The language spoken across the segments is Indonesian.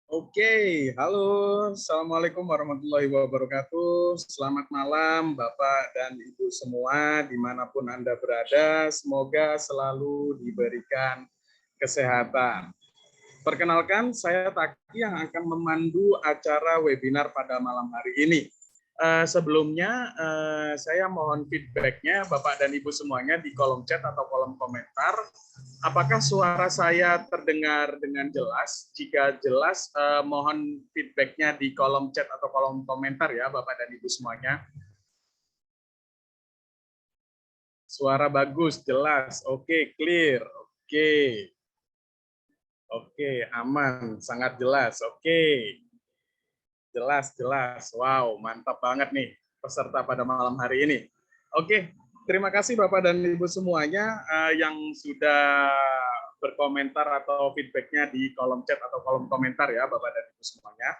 Oke, halo, Assalamualaikum warahmatullahi wabarakatuh. Selamat malam Bapak dan Ibu semua, dimanapun Anda berada, semoga selalu diberikan kesehatan. Perkenalkan, saya Taki yang akan memandu acara webinar pada malam hari ini. Sebelumnya, saya mohon feedback-nya Bapak dan Ibu semuanya di kolom chat atau kolom komentar. Apakah suara saya terdengar dengan jelas? Jika jelas, mohon feedback-nya di kolom chat atau kolom komentar ya Bapak dan Ibu semuanya. Suara bagus, jelas. Oke, clear. Oke. Oke, aman, sangat jelas. Oke. Jelas, jelas. Wow, mantap banget nih peserta pada malam hari ini. Oke, terima kasih Bapak dan Ibu semuanya yang sudah berkomentar atau feedbacknya di kolom chat atau kolom komentar ya Bapak dan Ibu semuanya.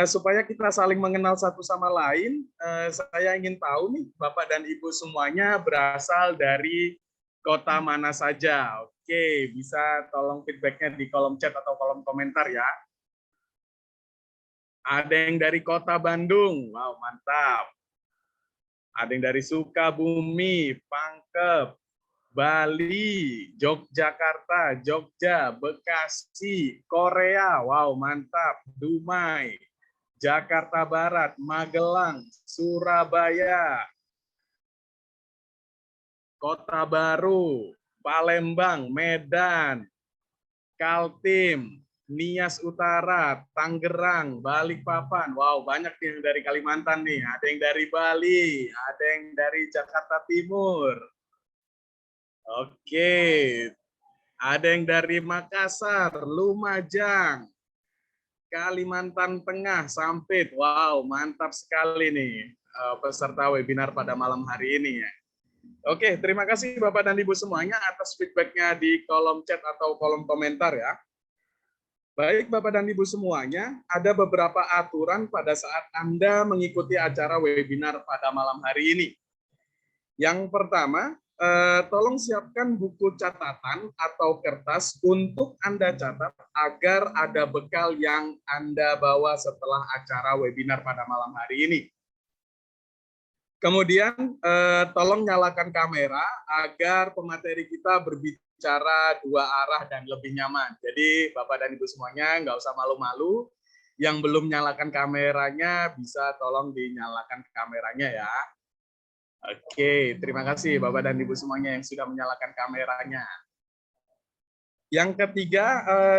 Supaya kita saling mengenal satu sama lain, saya ingin tahu nih Bapak dan Ibu semuanya berasal dari kota mana saja. Oke, bisa tolong feedbacknya di kolom chat atau kolom komentar ya. Ada yang dari kota Bandung, wow mantap. Ada yang dari Sukabumi, Pangkep, Bali, Yogyakarta, Jogja, Bekasi, Korea, wow mantap. Dumai, Jakarta Barat, Magelang, Surabaya, Kota Baru, Palembang, Medan, Kaltim, Nias Utara, Tangerang, Balikpapan. Wow, banyak yang dari Kalimantan nih. Ada yang dari Bali, ada yang dari Jakarta Timur. Oke. Ada yang dari Makassar, Lumajang, Kalimantan Tengah, Sampit. Wow, mantap sekali nih peserta webinar pada malam hari ini ya. Oke, terima kasih Bapak dan Ibu semuanya atas feedbacknya di kolom chat atau kolom komentar ya. Baik Bapak dan Ibu semuanya, ada beberapa aturan pada saat Anda mengikuti acara webinar pada malam hari ini. Yang pertama, tolong siapkan buku catatan atau kertas untuk Anda catat agar ada bekal yang Anda bawa setelah acara webinar pada malam hari ini. Kemudian, tolong nyalakan kamera agar pemateri kita berbicara dua arah dan lebih nyaman. Jadi, Bapak dan Ibu semuanya nggak usah malu-malu. Yang belum nyalakan kameranya bisa tolong dinyalakan kameranya ya. Oke, terima kasih Bapak dan Ibu semuanya yang sudah menyalakan kameranya. Yang ketiga,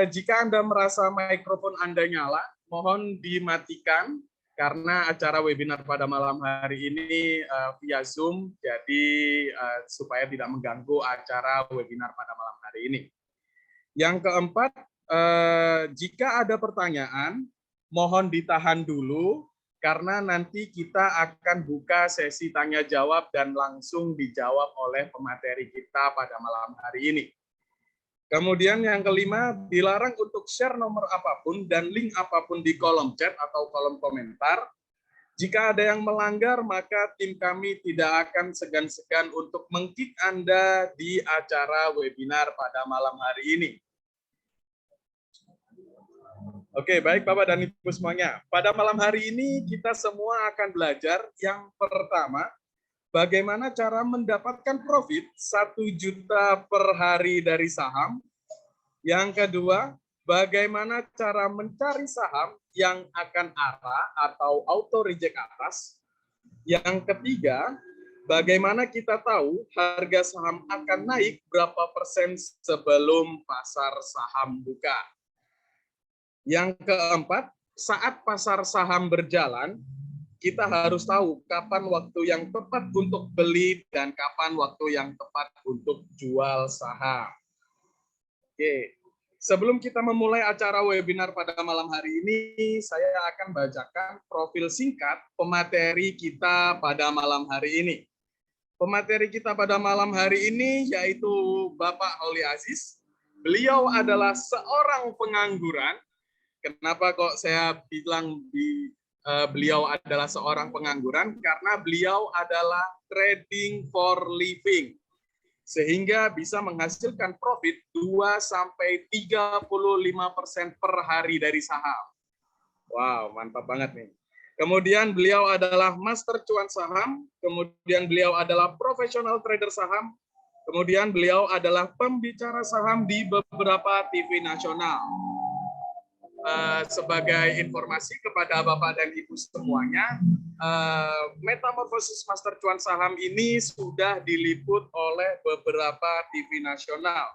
jika Anda merasa mikrofon Anda nyala, mohon dimatikan karena acara webinar pada malam hari ini via Zoom, jadi supaya tidak mengganggu acara webinar pada malam hari ini. Yang keempat, jika ada pertanyaan, mohon ditahan dulu karena nanti kita akan buka sesi tanya jawab dan langsung dijawab oleh pemateri kita pada malam hari ini. Kemudian yang kelima, dilarang untuk share nomor apapun dan link apapun di kolom chat atau kolom komentar. Jika ada yang melanggar, maka tim kami tidak akan segan-segan untuk meng-kick Anda di acara webinar pada malam hari ini. Oke, baik Bapak dan Ibu semuanya. Pada malam hari ini kita semua akan belajar yang pertama, bagaimana cara mendapatkan profit 1 juta per hari dari saham. Yang kedua, bagaimana cara mencari saham yang akan arah atau auto reject atas. Yang ketiga, bagaimana kita tahu harga saham akan naik berapa persen sebelum pasar saham buka. Yang keempat, saat pasar saham berjalan, kita harus tahu kapan waktu yang tepat untuk beli dan kapan waktu yang tepat untuk jual saham. Oke, sebelum kita memulai acara webinar pada malam hari ini, saya akan bacakan profil singkat pemateri kita pada malam hari ini. Pemateri kita pada malam hari ini yaitu Bapak Holi Aziz. Beliau adalah seorang pengangguran. Kenapa kok saya bilang beliau adalah seorang pengangguran? Karena beliau adalah trading for living. sehingga bisa menghasilkan profit 2-35% per hari dari saham. Wow, mantap banget nih. Kemudian beliau adalah master cuan saham, kemudian beliau adalah profesional trader saham, kemudian beliau adalah pembicara saham di beberapa TV nasional. Sebagai informasi kepada Bapak dan Ibu semuanya, Metamorfosis Master Cuan Saham ini sudah diliput oleh beberapa TV nasional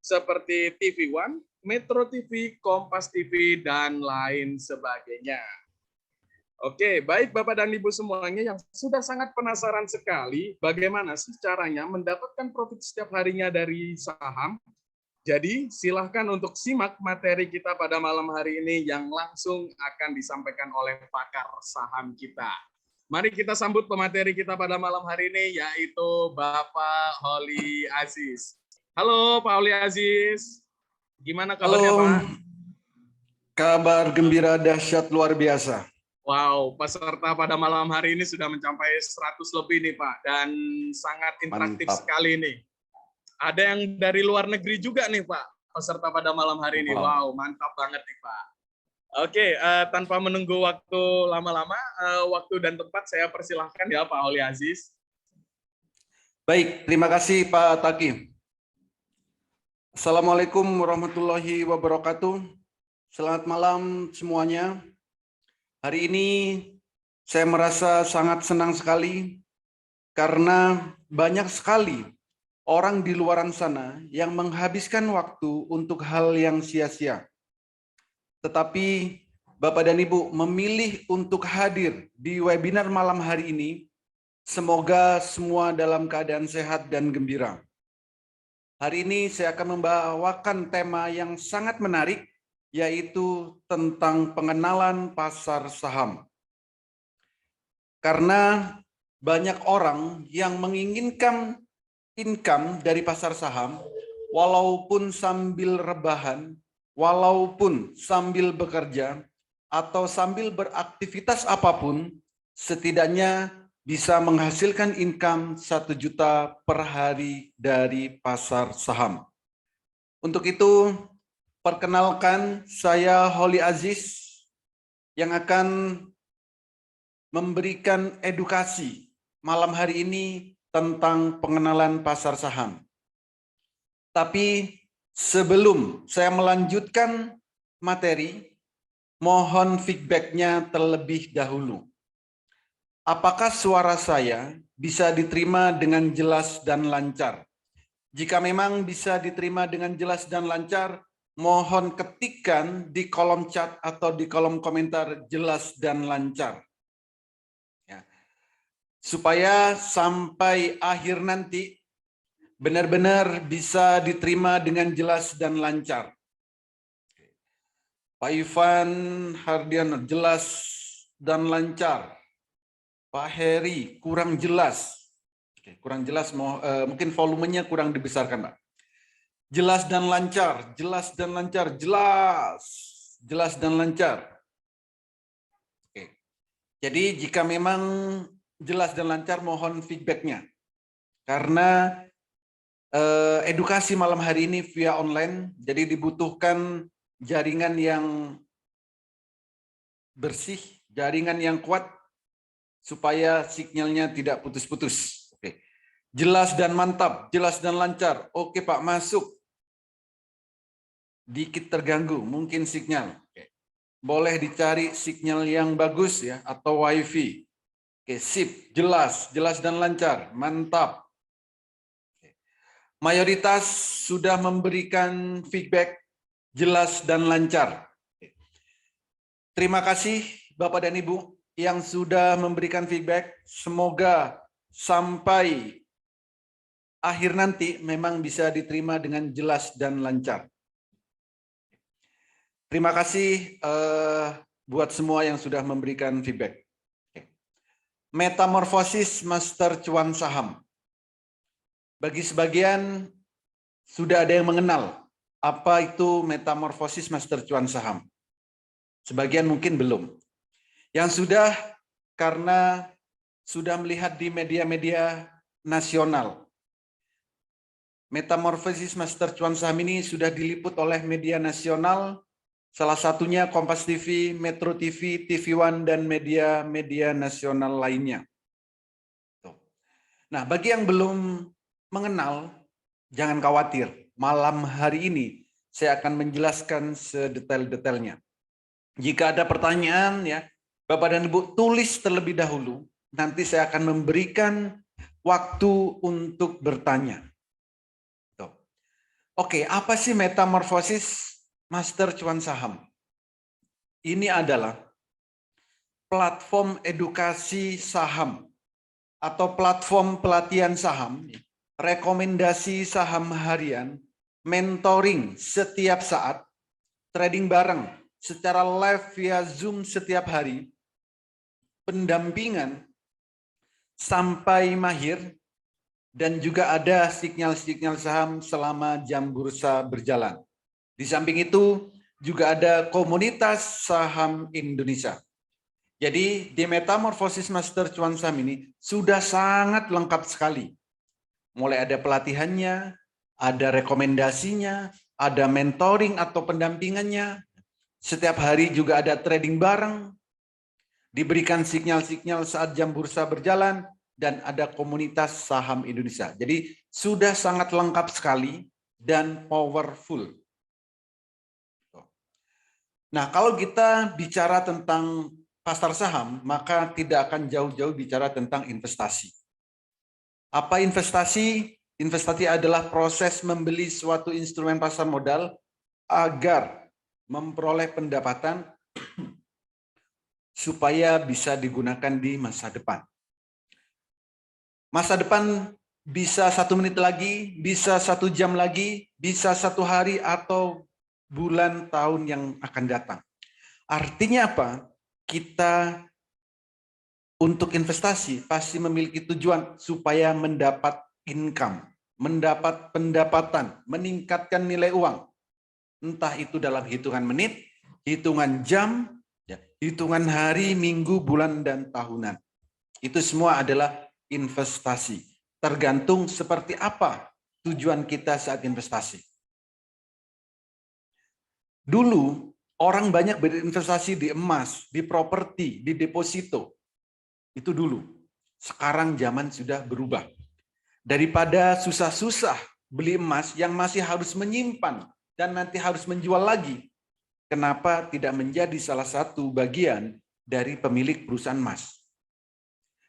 seperti TV One, Metro TV, Kompas TV, dan lain sebagainya. Oke, baik Bapak dan Ibu semuanya yang sudah sangat penasaran sekali bagaimana sih caranya mendapatkan profit setiap harinya dari saham. Jadi silahkan untuk simak materi kita pada malam hari ini yang langsung akan disampaikan oleh pakar saham kita. Mari kita sambut pemateri kita pada malam hari ini, yaitu Bapak Holly Aziz. Halo Pak Holly Aziz, gimana kabarnya Pak? Kabar gembira dahsyat luar biasa. Wow, peserta pada malam hari ini sudah mencapai 100 lebih nih Pak, dan sangat interaktif sekali nih. Ada yang dari luar negeri juga nih Pak, peserta pada malam hari ini. Wow, mantap banget nih Pak. Oke, tanpa menunggu waktu lama-lama, waktu dan tempat saya persilahkan ya Pak Holly Aziz. Baik, terima kasih Pak Taki. Assalamualaikum warahmatullahi wabarakatuh. Selamat malam semuanya. Hari ini saya merasa sangat senang sekali karena banyak sekali orang di luar sana yang menghabiskan waktu untuk hal yang sia-sia. Tetapi Bapak dan Ibu memilih untuk hadir di webinar malam hari ini. Semoga semua dalam keadaan sehat dan gembira. Hari ini saya akan membawakan tema yang sangat menarik, yaitu tentang pengenalan pasar saham. Karena banyak orang yang menginginkan income dari pasar saham, walaupun sambil rebahan, walaupun sambil bekerja, atau sambil beraktivitas apapun, setidaknya bisa menghasilkan income 1 juta per hari dari pasar saham. Untuk itu, perkenalkan saya Holly Aziz yang akan memberikan edukasi malam hari ini tentang pengenalan pasar saham. Tapi sebelum saya melanjutkan materi, mohon feedback-nya terlebih dahulu. Apakah suara saya bisa diterima dengan jelas dan lancar? Jika memang bisa diterima dengan jelas dan lancar, mohon ketikkan di kolom chat atau di kolom komentar jelas dan lancar. Supaya sampai akhir nanti benar-benar bisa diterima dengan jelas dan lancar. Pak Ivan Hardiano, jelas dan lancar. Pak Heri, kurang jelas. Kurang jelas, mungkin volumenya kurang dibesarkan, Pak. Jelas dan lancar, jelas dan lancar, jelas dan lancar. Jadi jika memang jelas dan lancar, mohon feedback-nya. Karena edukasi malam hari ini via online, jadi dibutuhkan jaringan yang bersih, jaringan yang kuat, supaya sinyalnya tidak putus-putus. Oke. Jelas dan mantap, jelas dan lancar. Oke Pak, masuk. Dikit terganggu, mungkin sinyal. Oke. Boleh dicari sinyal yang bagus ya, atau wifi. Oke, sip, jelas dan lancar, mantap. Mayoritas sudah memberikan feedback jelas dan lancar. Terima kasih Bapak dan Ibu yang sudah memberikan feedback. Semoga sampai akhir nanti memang bisa diterima dengan jelas dan lancar. Terima kasih buat semua yang sudah memberikan feedback. Metamorfosis Master Cuan Saham. Bagi sebagian sudah ada yang mengenal apa itu metamorfosis Master Cuan Saham. Sebagian mungkin belum. Yang sudah karena sudah melihat di media-media nasional. Metamorfosis Master Cuan Saham ini sudah diliput oleh media nasional, salah satunya Kompas TV, Metro TV, TV One, dan media-media nasional lainnya. Nah, bagi yang belum mengenal, jangan khawatir. Malam hari ini saya akan menjelaskan sedetail-detailnya. Jika ada pertanyaan, ya, Bapak dan Ibu tulis terlebih dahulu. Nanti saya akan memberikan waktu untuk bertanya. Oke, apa sih metamorfosis Master Cuan Saham? Ini adalah platform edukasi saham atau platform pelatihan saham, rekomendasi saham harian, mentoring setiap saat, trading bareng secara live via Zoom setiap hari, pendampingan sampai mahir, dan juga ada sinyal-sinyal saham selama jam bursa berjalan. Di samping itu juga ada komunitas saham Indonesia. Jadi di Metamorfosis Master Cuan Saham ini sudah sangat lengkap sekali. Mulai ada pelatihannya, ada rekomendasinya, ada mentoring atau pendampingannya. Setiap hari juga ada trading bareng, diberikan sinyal-sinyal saat jam bursa berjalan, dan ada komunitas saham Indonesia. Jadi sudah sangat lengkap sekali dan powerful. Nah, kalau kita bicara tentang pasar saham, maka tidak akan jauh-jauh bicara tentang investasi. Apa investasi? Investasi adalah proses membeli suatu instrumen pasar modal agar memperoleh pendapatan supaya bisa digunakan di masa depan. Masa depan bisa 1 menit lagi, bisa 1 jam lagi, bisa 1 hari atau bulan tahun yang akan datang. Artinya apa? Kita untuk investasi pasti memiliki tujuan supaya mendapat income, mendapat pendapatan, meningkatkan nilai uang. Entah itu dalam hitungan menit, hitungan jam, hitungan hari, minggu, bulan, dan tahunan. Itu semua adalah investasi. Tergantung seperti apa tujuan kita saat investasi. Dulu, orang banyak berinvestasi di emas, di properti, di deposito. Itu dulu. Sekarang zaman sudah berubah. Daripada susah-susah beli emas yang masih harus menyimpan dan nanti harus menjual lagi, kenapa tidak menjadi salah satu bagian dari pemilik perusahaan emas?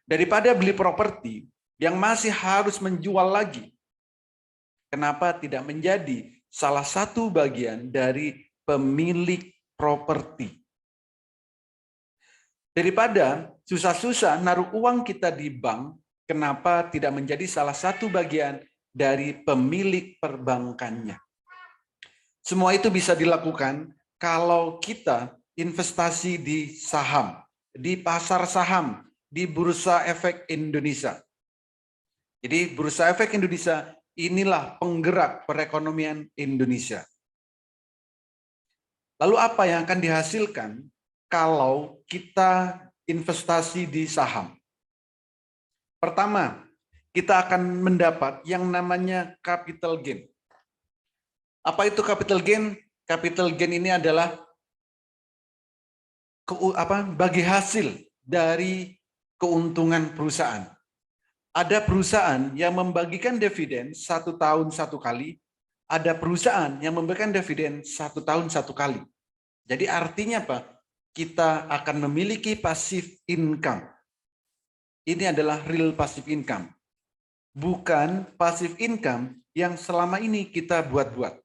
Daripada beli properti yang masih harus menjual lagi, kenapa tidak menjadi salah satu bagian dari pemilik properti? Daripada susah-susah naruh uang kita di bank, kenapa tidak menjadi salah satu bagian dari pemilik perbankannya? Semua itu bisa dilakukan kalau kita investasi di saham, di pasar saham, di Bursa Efek Indonesia. Jadi Bursa Efek Indonesia inilah penggerak perekonomian Indonesia. Lalu apa yang akan dihasilkan kalau kita investasi di saham? Pertama, kita akan mendapat yang namanya capital gain. Apa itu capital gain? Capital gain ini adalah bagi hasil dari keuntungan perusahaan. Ada perusahaan yang membagikan dividen 1 tahun 1 kali, ada perusahaan yang memberikan dividen 1 tahun 1 kali. Jadi artinya apa? Kita akan memiliki passive income. Ini adalah real passive income. Bukan passive income yang selama ini kita buat-buat.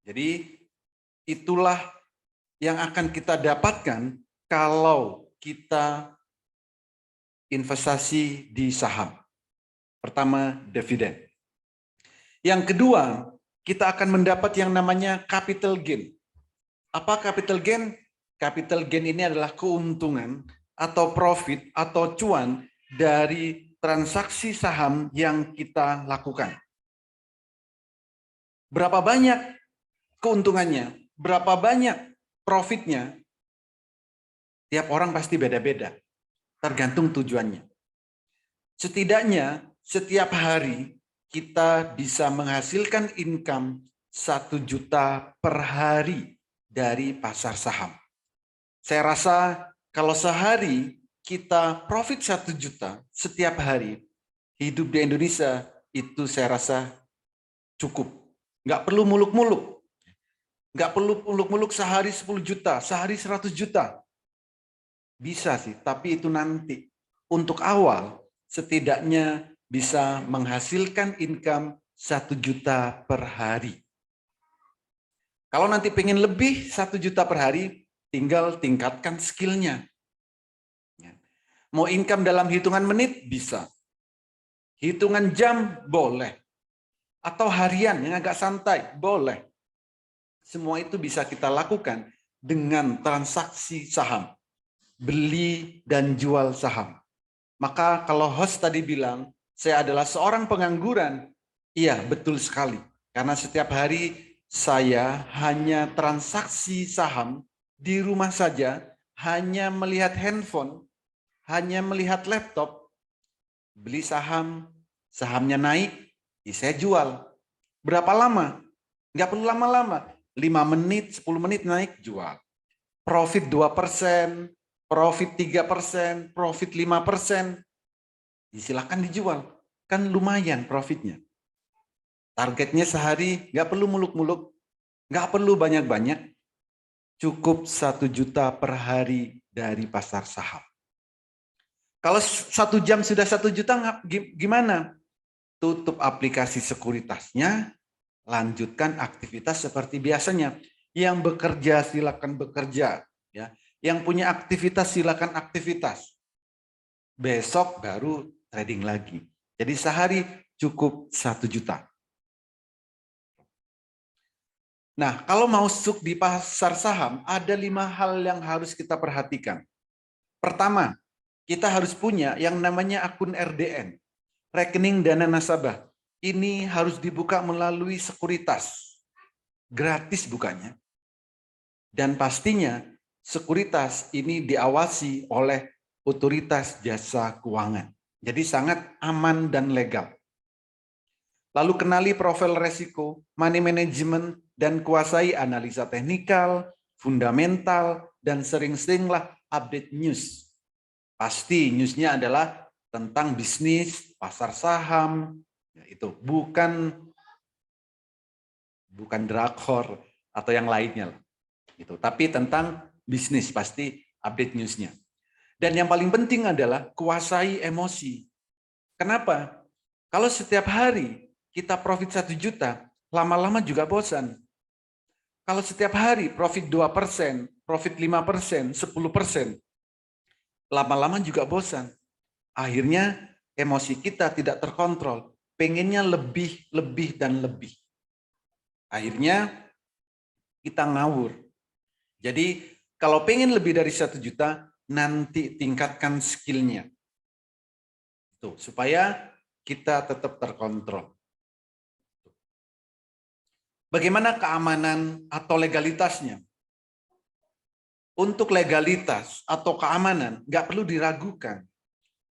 Jadi itulah yang akan kita dapatkan kalau kita investasi di saham. Pertama, dividen. Yang kedua, kita akan mendapat yang namanya capital gain. Apa capital gain? Capital gain ini adalah keuntungan atau profit atau cuan dari transaksi saham yang kita lakukan. Berapa banyak keuntungannya? Berapa banyak profitnya? Tiap orang pasti beda-beda. Tergantung tujuannya. Setidaknya setiap hari kita bisa menghasilkan income 1 juta per hari dari pasar saham. Saya rasa kalau sehari kita profit 1 juta setiap hari, hidup di Indonesia itu saya rasa cukup. Nggak perlu muluk-muluk. Nggak perlu muluk-muluk sehari 10 juta, sehari 100 juta. Bisa sih, tapi itu nanti. Untuk awal, setidaknya bisa menghasilkan income 1 juta per hari. Kalau nanti pengen lebih 1 juta per hari, tinggal tingkatkan skillnya. Mau income dalam hitungan menit, bisa. Hitungan jam, boleh. Atau harian yang agak santai, boleh. Semua itu bisa kita lakukan dengan transaksi saham. Beli dan jual saham. Maka kalau host tadi bilang, saya adalah seorang pengangguran, iya betul sekali. Karena setiap hari saya hanya transaksi saham di rumah saja, hanya melihat handphone, hanya melihat laptop, beli saham, sahamnya naik, saya jual. Berapa lama? Nggak perlu lama-lama. 5 menit, 10 menit naik, jual. Profit 2%, profit 3%, profit 5%, silakan dijual. Kan lumayan profitnya. Targetnya sehari, nggak perlu muluk-muluk, nggak perlu banyak-banyak, cukup 1 juta per hari dari pasar saham. Kalau 1 jam sudah 1 juta, gimana? Tutup aplikasi sekuritasnya, lanjutkan aktivitas seperti biasanya. Yang bekerja silakan bekerja, ya. Yang punya aktivitas silakan aktivitas. Besok baru trading lagi. Jadi sehari cukup 1 juta. Nah, kalau masuk di pasar saham, ada 5 hal yang harus kita perhatikan. Pertama, kita harus punya yang namanya akun RDN, rekening dana nasabah. Ini harus dibuka melalui sekuritas. Gratis bukanya. Dan pastinya sekuritas ini diawasi oleh otoritas jasa keuangan. Jadi sangat aman dan legal. Lalu kenali profil resiko, money management, dan kuasai analisa teknikal, fundamental, dan sering-seringlah update news. Pasti newsnya adalah tentang bisnis, pasar saham, itu bukan drakor atau yang lainnya. Gitu. Tapi tentang bisnis pasti update newsnya. Dan yang paling penting adalah kuasai emosi. Kenapa? Kalau setiap hari kita profit 1 juta, lama-lama juga bosan. Kalau setiap hari profit 2%, profit 5%, 10%, lama-lama juga bosan. Akhirnya emosi kita tidak terkontrol. Pengennya lebih, lebih, dan lebih. Akhirnya kita ngawur. Jadi kalau pengen lebih dari 1 juta, nanti tingkatkan skillnya. Tuh, supaya kita tetap terkontrol. Bagaimana keamanan atau legalitasnya? Untuk legalitas atau keamanan, nggak perlu diragukan.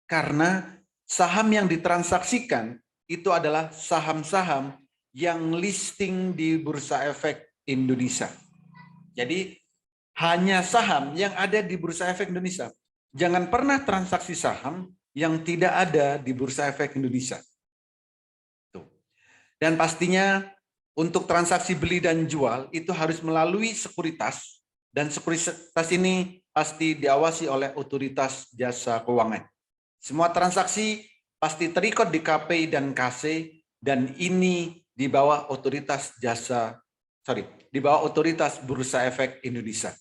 Karena saham yang ditransaksikan itu adalah saham-saham yang listing di Bursa Efek Indonesia. Jadi hanya saham yang ada di Bursa Efek Indonesia. Jangan pernah transaksi saham yang tidak ada di Bursa Efek Indonesia. Tuh. Dan pastinya untuk transaksi beli dan jual itu harus melalui sekuritas. Dan sekuritas ini pasti diawasi oleh otoritas jasa keuangan. Semua transaksi pasti terikut di KPI dan KC dan ini di bawah otoritas di bawah otoritas Bursa Efek Indonesia.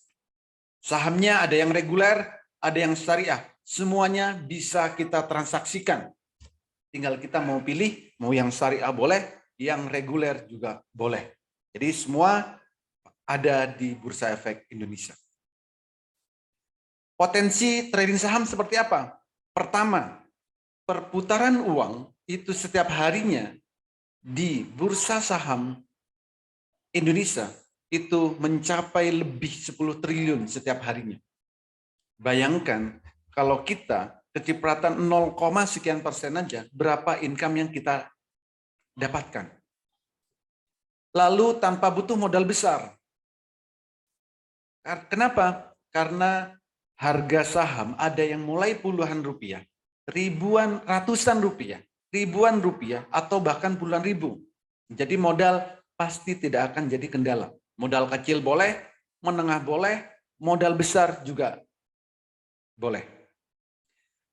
Sahamnya ada yang reguler, ada yang syariah. Semuanya bisa kita transaksikan. Tinggal kita mau pilih, mau yang syariah boleh, yang reguler juga boleh. Jadi semua ada di Bursa Efek Indonesia. Potensi trading saham seperti apa? Pertama, perputaran uang itu setiap harinya di Bursa Saham Indonesia itu mencapai lebih 10 triliun setiap harinya. Bayangkan kalau kita kecipratan 0, sekian persen aja, berapa income yang kita dapatkan. Lalu tanpa butuh modal besar. Kenapa? Karena harga saham ada yang mulai puluhan rupiah, ribuan, ratusan rupiah, ribuan rupiah, atau bahkan puluhan ribu. Jadi modal pasti tidak akan jadi kendala. Modal kecil boleh, menengah boleh, modal besar juga boleh.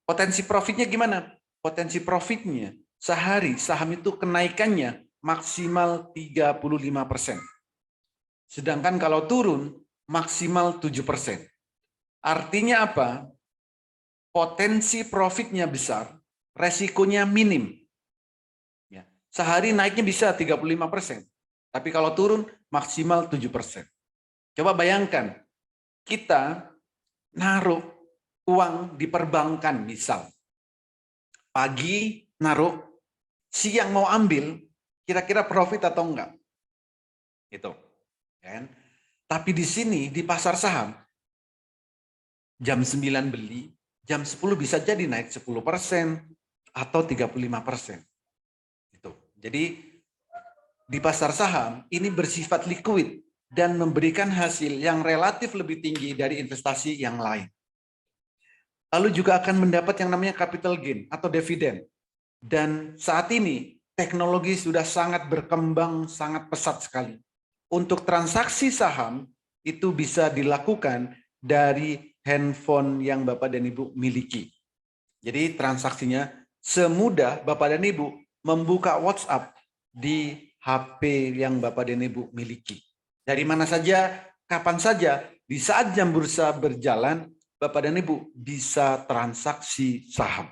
Potensi profitnya gimana? Potensi profitnya sehari saham itu kenaikannya maksimal 35%. Sedangkan kalau turun maksimal 7%. Artinya apa? Potensi profitnya besar, resikonya minim. Ya. Sehari naiknya bisa 35%. Tapi kalau turun maksimal 7%. Coba bayangkan, kita naruh uang di perbankan misal. Pagi naruh, siang mau ambil, kira-kira profit atau enggak? Gitu. Kan? Tapi di sini, di pasar saham, jam 9 beli, jam 10 bisa jadi naik 10% atau 35%. Gitu. Jadi di pasar saham ini bersifat liquid dan memberikan hasil yang relatif lebih tinggi dari investasi yang lain. Lalu juga akan mendapat yang namanya capital gain atau dividen. Dan saat ini teknologi sudah sangat berkembang, sangat pesat sekali. Untuk transaksi saham itu bisa dilakukan dari handphone yang Bapak dan Ibu miliki. Jadi transaksinya semudah Bapak dan Ibu membuka WhatsApp di HP yang Bapak dan Ibu miliki. Dari mana saja, kapan saja, di saat jam bursa berjalan, Bapak dan Ibu bisa transaksi saham.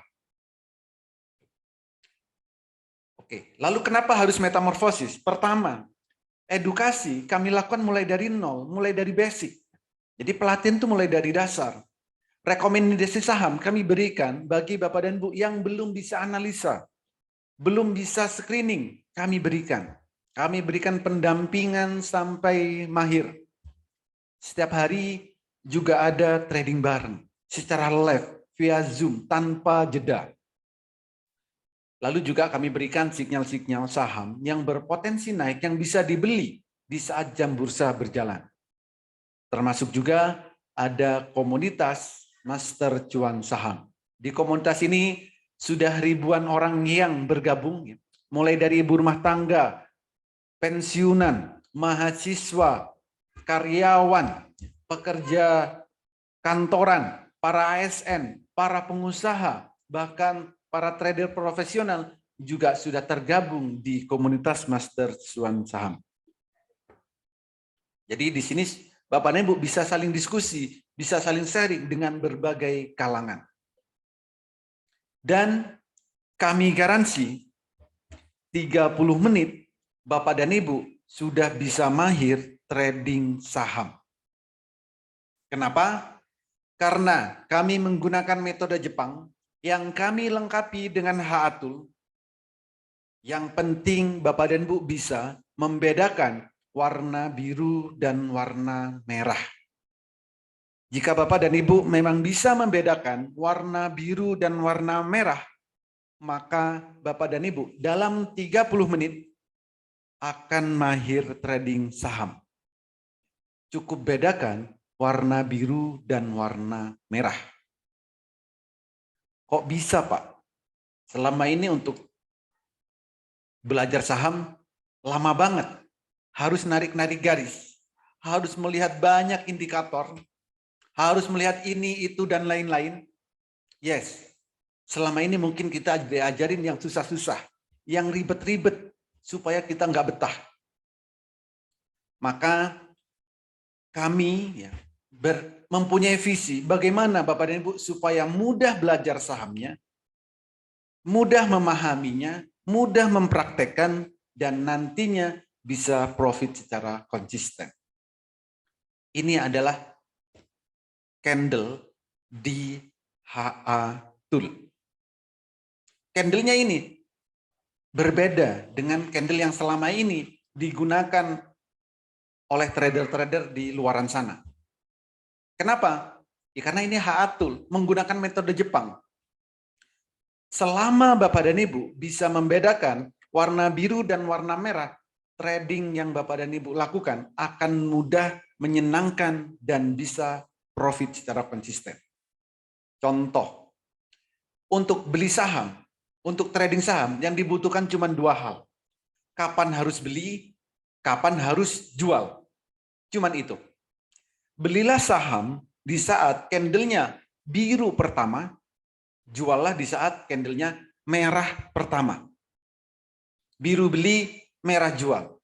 Oke, lalu kenapa harus metamorfosis? Pertama, edukasi kami lakukan mulai dari nol, mulai dari basic. Jadi pelatihan itu mulai dari dasar. Rekomendasi saham kami berikan bagi Bapak dan Ibu yang belum bisa analisa, belum bisa screening, kami berikan. Kami berikan pendampingan sampai mahir. Setiap hari juga ada trading bareng, secara live, via Zoom, tanpa jeda. Lalu juga kami berikan sinyal-sinyal saham yang berpotensi naik yang bisa dibeli di saat jam bursa berjalan. Termasuk juga ada komunitas Master Cuan Saham. Di komunitas ini sudah ribuan orang yang bergabung, mulai dari ibu rumah tangga, pensiunan, mahasiswa, karyawan, pekerja kantoran, para ASN, para pengusaha, bahkan para trader profesional juga sudah tergabung di komunitas Master Cuan Saham. Jadi di sini Bapak dan Ibu bisa saling diskusi, bisa saling sharing dengan berbagai kalangan. Dan kami garansi 30 menit Bapak dan Ibu sudah bisa mahir trading saham. Kenapa? Karena kami menggunakan metode Jepang yang kami lengkapi dengan Haatul. Yang penting Bapak dan Ibu bisa membedakan warna biru dan warna merah. Jika Bapak dan Ibu memang bisa membedakan warna biru dan warna merah, maka Bapak dan Ibu dalam 30 menit akan mahir trading saham. Cukup bedakan warna biru dan warna merah. Kok bisa, Pak? Selama ini untuk belajar saham lama banget. Harus narik-narik garis. Harus melihat banyak indikator. Harus melihat ini, itu, dan lain-lain. Yes, selama ini mungkin kita diajarin yang susah-susah. Yang ribet-ribet supaya kita nggak betah. Maka kami mempunyai visi bagaimana Bapak dan Ibu supaya mudah belajar sahamnya, mudah memahaminya, mudah mempraktekkan, dan nantinya bisa profit secara konsisten. Ini adalah candle di HA Tool. Candle-nya ini berbeda dengan candle yang selama ini digunakan oleh trader-trader di luaran sana. Kenapa? Ya, karena ini HA Tool menggunakan metode Jepang. Selama Bapak dan Ibu bisa membedakan warna biru dan warna merah, trading yang Bapak dan Ibu lakukan akan mudah, menyenangkan, dan bisa profit secara konsisten. Contoh, untuk beli saham, untuk trading saham yang dibutuhkan cuma dua hal. Kapan harus beli, kapan harus jual. Cuman itu. Belilah saham di saat candlenya biru pertama, juallah di saat candlenya merah pertama. Biru beli, merah jual.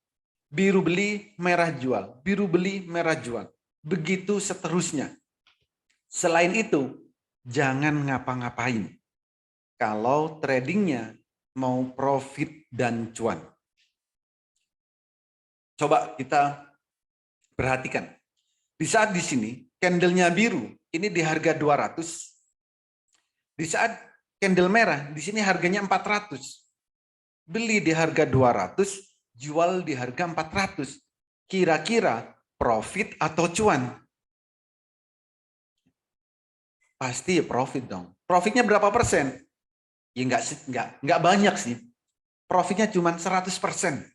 Biru beli, merah jual. Biru beli, merah jual. Begitu seterusnya. Selain itu, jangan ngapa-ngapain. Kalau tradingnya mau profit dan cuan. Coba kita perhatikan. Di saat di sini, candlenya biru, ini di harga 200. Di saat candle merah, di sini harganya 400. Beli di harga 200, jual di harga 400. Kira-kira profit atau cuan? Pasti ya profit dong. Profitnya berapa persen? Ya enggak banyak sih. Profitnya cuma 100%.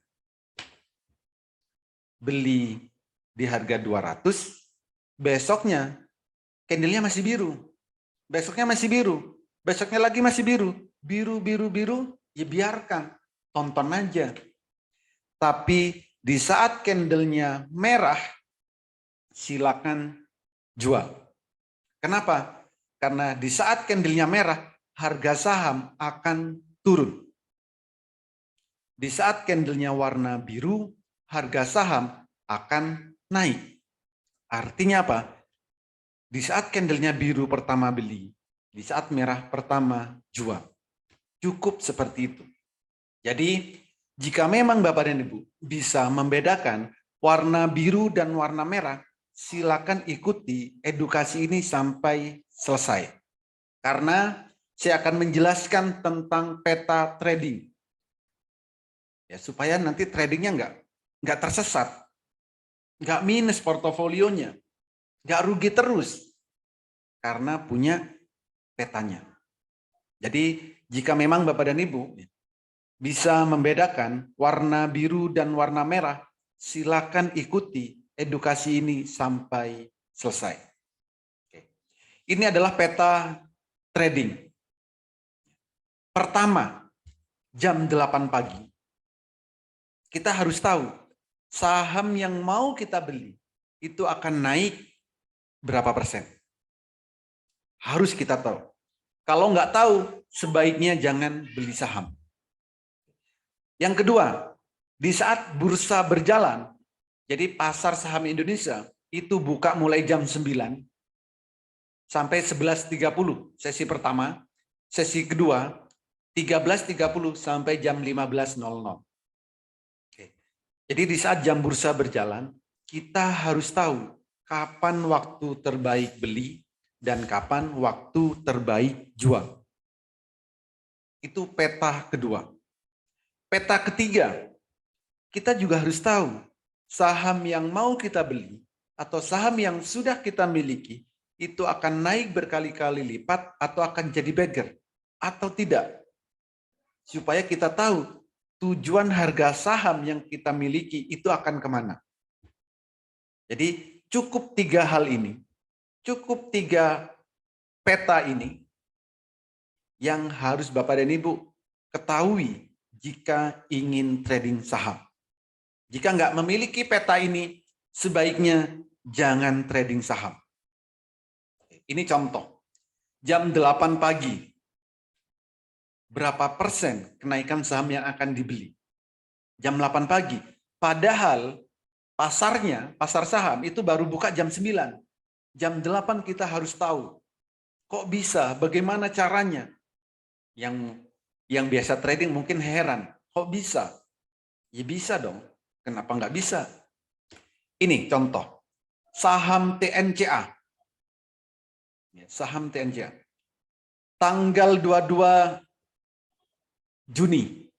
Beli di harga 200, besoknya candlenya masih biru. Besoknya masih biru. Besoknya lagi masih biru. Biru, biru, biru, ya biarkan. Tonton aja. Tapi di saat candlenya merah, silakan jual. Kenapa? Karena di saat candlenya merah, harga saham akan turun. Di saat candlenya warna biru, harga saham akan naik. Artinya apa? Di saat candlenya biru pertama beli, di saat merah pertama jual. Cukup seperti itu. Jadi, jika memang Bapak dan Ibu bisa membedakan warna biru dan warna merah, silakan ikuti edukasi ini sampai selesai. Karena saya akan menjelaskan tentang peta trading. Ya, supaya nanti tradingnya nggak tersesat, nggak minus portofolionya, nggak rugi terus karena punya petanya. Jadi jika memang Bapak dan Ibu bisa membedakan warna biru dan warna merah, silakan ikuti edukasi ini sampai selesai. Ini adalah peta trading. Pertama, jam 8 pagi. Kita harus tahu saham yang mau kita beli itu akan naik berapa persen. Harus kita tahu. Kalau nggak tahu, sebaiknya jangan beli saham. Yang kedua, di saat bursa berjalan, jadi pasar saham Indonesia itu buka mulai jam 9 sampai 11.30, sesi pertama. Sesi kedua, 13.30 sampai jam 15.00. Jadi di saat jam bursa berjalan, kita harus tahu kapan waktu terbaik beli dan kapan waktu terbaik jual. Itu peta kedua. Peta ketiga, kita juga harus tahu saham yang mau kita beli atau saham yang sudah kita miliki itu akan naik berkali-kali lipat atau akan jadi beggar atau tidak. Supaya kita tahu tujuan harga saham yang kita miliki itu akan kemana. Jadi cukup 3 hal ini, cukup 3 peta ini yang harus Bapak dan Ibu ketahui jika ingin trading saham. Jika nggak memiliki peta ini, sebaiknya jangan trading saham. Ini contoh, jam 8 pagi, berapa persen kenaikan saham yang akan dibeli? Jam 8 pagi. Padahal pasarnya, pasar saham itu baru buka jam 9. Jam 8 kita harus tahu. Kok bisa? Bagaimana caranya? Yang biasa trading mungkin heran. Kok bisa? Ya bisa dong. Kenapa nggak bisa? Ini contoh. Saham TNCA. Saham TNCA. Tanggal 22 Juni,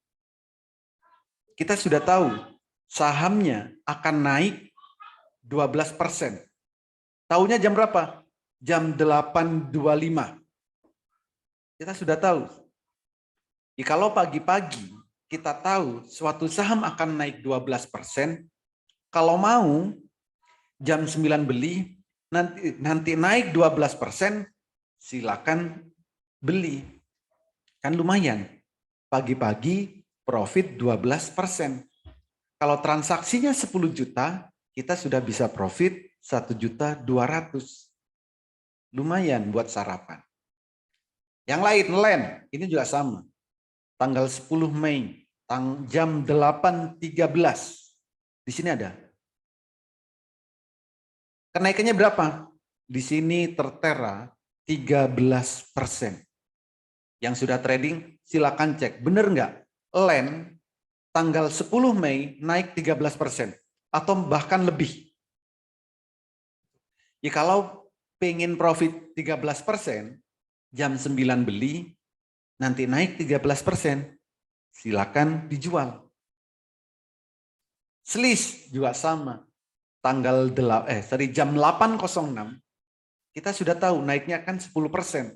kita sudah tahu sahamnya akan naik 12%. Tahunya jam berapa? Jam 8.25. Kita sudah tahu. Kalau pagi-pagi kita tahu suatu saham akan naik 12%, kalau mau jam 9 beli, nanti naik 12%, silakan beli. Kan lumayan. Pagi-pagi profit 12%. Kalau transaksinya 10 juta, kita sudah bisa profit 1.200.000. Lumayan buat sarapan. Yang lain, LEN, ini juga sama. Tanggal 10 Mei, jam 8.13. Di sini ada. Kenaikannya berapa? Di sini tertera 13%. Yang sudah trading, silakan cek. Benar nggak? LEN, tanggal 10 Mei naik 13%. Atau bahkan lebih. Ya kalau pengen profit 13%, jam 9 beli, nanti naik 13%, silakan dijual. Slis juga sama. Jam 8.06, kita sudah tahu naiknya kan 10%.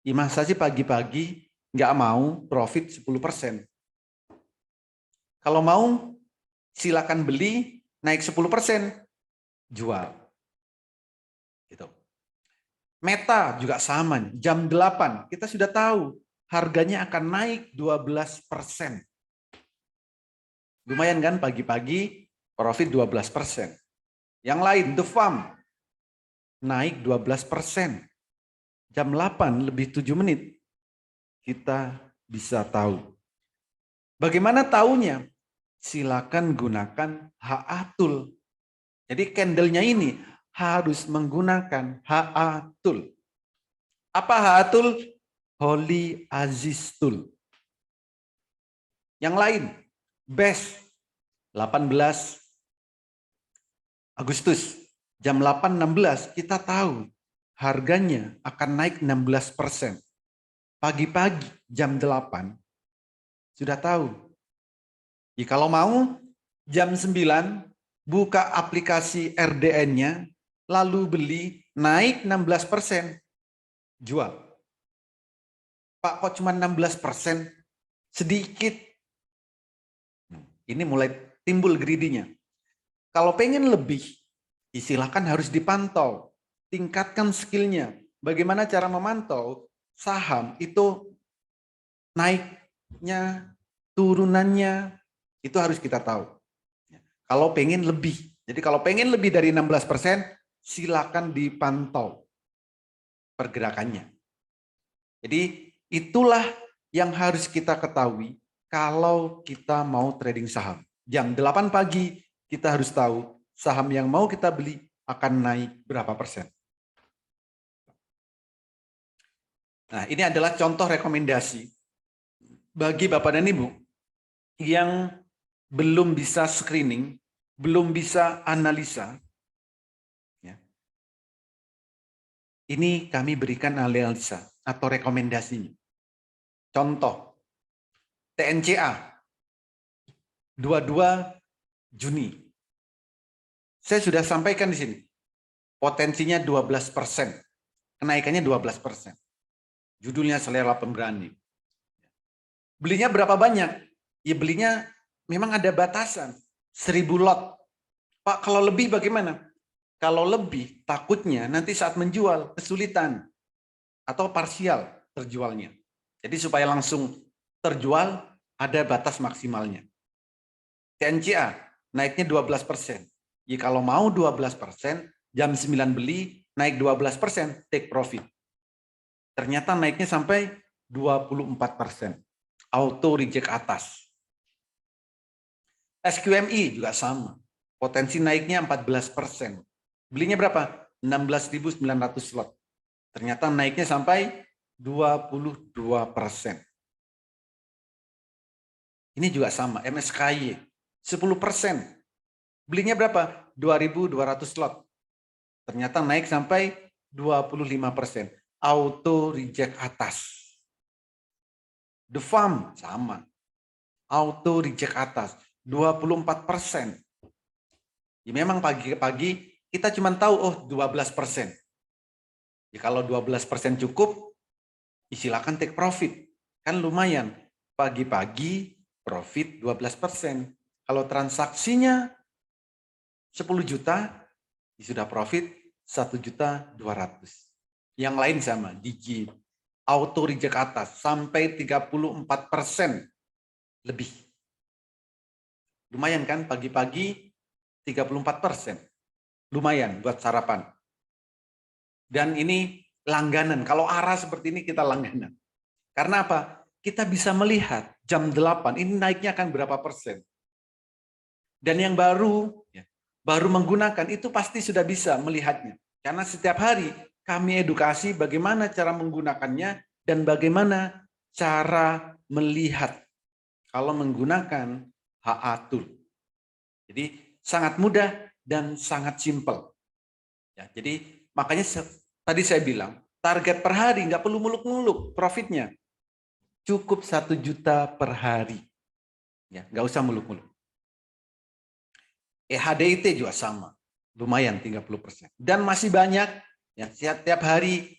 Ya masa sih pagi-pagi nggak mau profit 10%. Kalau mau, silakan beli, naik 10%, jual. Gitu. Meta juga sama, jam 8, kita sudah tahu harganya akan naik 12%. Lumayan kan pagi-pagi profit 12%. Yang lain, The Farm, naik 12%. Jam 8 lebih 7 menit, kita bisa tahu. Bagaimana taunya? Silakan gunakan HA Tool. Jadi candlenya ini harus menggunakan HA Tool. Apa HA Tool? Holy Aziz Tool. Yang lain, BEST, 18 Agustus, jam 8.16 kita tahu harganya akan naik 16%. Pagi-pagi jam 8 sudah tahu. Ya, kalau mau jam 9 buka aplikasi RDN-nya, lalu beli, naik 16%, jual. Pak, kok cuma 16%? Sedikit. Ini mulai timbul greedy-nya. Kalau pengen lebih, silakan harus dipantau. Tingkatkan skillnya. Bagaimana cara memantau saham itu naiknya, turunannya, itu harus kita tahu. Kalau pengen lebih. Jadi kalau pengen lebih dari 16%, silakan dipantau pergerakannya. Jadi itulah yang harus kita ketahui kalau kita mau trading saham. Jam 8 pagi kita harus tahu saham yang mau kita beli akan naik berapa persen. Nah, ini adalah contoh rekomendasi bagi Bapak dan Ibu yang belum bisa screening, belum bisa analisa. Ya. Ini kami berikan analisa atau rekomendasinya. Contoh, TNCA, 22 Juni. Saya sudah sampaikan di sini, potensinya 12%, kenaikannya 12%. Judulnya selera pemberani. Belinya berapa banyak? Ya belinya memang ada batasan, 1000 lot. Pak, kalau lebih bagaimana? Kalau lebih, takutnya nanti saat menjual kesulitan atau parsial terjualnya. Jadi supaya langsung terjual, ada batas maksimalnya. TNCA naiknya 12%. Ya kalau mau 12%, jam 9 beli, naik 12%, take profit. Ternyata naiknya sampai 24%. Auto reject atas. SQMI juga sama. Potensi naiknya 14%. Belinya berapa? 16.900 slot. Ternyata naiknya sampai 22%. Ini juga sama, MSKY 10%. Belinya berapa? 2.200 slot. Ternyata naik sampai 25%. Auto reject atas. The Farm sama. Auto reject atas 24%. Ya memang pagi-pagi kita cuma tahu oh 12%. Ya kalau 12% cukup, silakan take profit. Kan lumayan. pagi-pagi profit 12%. Kalau transaksinya 10 juta, sudah profit 1.200.000. Yang lain sama, Digi, auto reject atas, sampai 34% lebih. Lumayan kan, pagi-pagi 34%. Lumayan buat sarapan. Dan ini langganan, kalau arah seperti ini kita langganan. Karena apa? Kita bisa melihat jam 8 ini naiknya akan berapa persen. Dan yang baru menggunakan itu pasti sudah bisa melihatnya. Karena setiap hari kami edukasi bagaimana cara menggunakannya dan bagaimana cara melihat kalau menggunakan HA Tool. Jadi sangat mudah dan sangat simpel. Ya, jadi makanya tadi saya bilang target per hari nggak perlu muluk-muluk profitnya. Cukup 1 juta per hari. Ya, nggak usah muluk-muluk. HDIT juga sama. Lumayan 30%. Dan masih banyak ya, setiap hari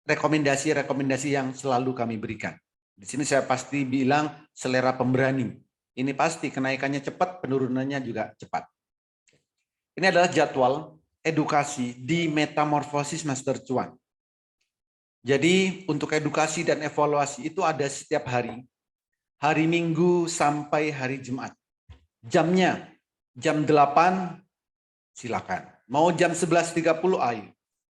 rekomendasi-rekomendasi yang selalu kami berikan. Di sini saya pasti bilang selera pemberani. Ini pasti kenaikannya cepat, penurunannya juga cepat. Ini adalah jadwal edukasi di Metamorfosis Master Cuan. Jadi untuk edukasi dan evaluasi itu ada setiap hari. Hari Minggu sampai hari Jumat. Jamnya, jam 8 silakan. Mau jam 11.30 ayo.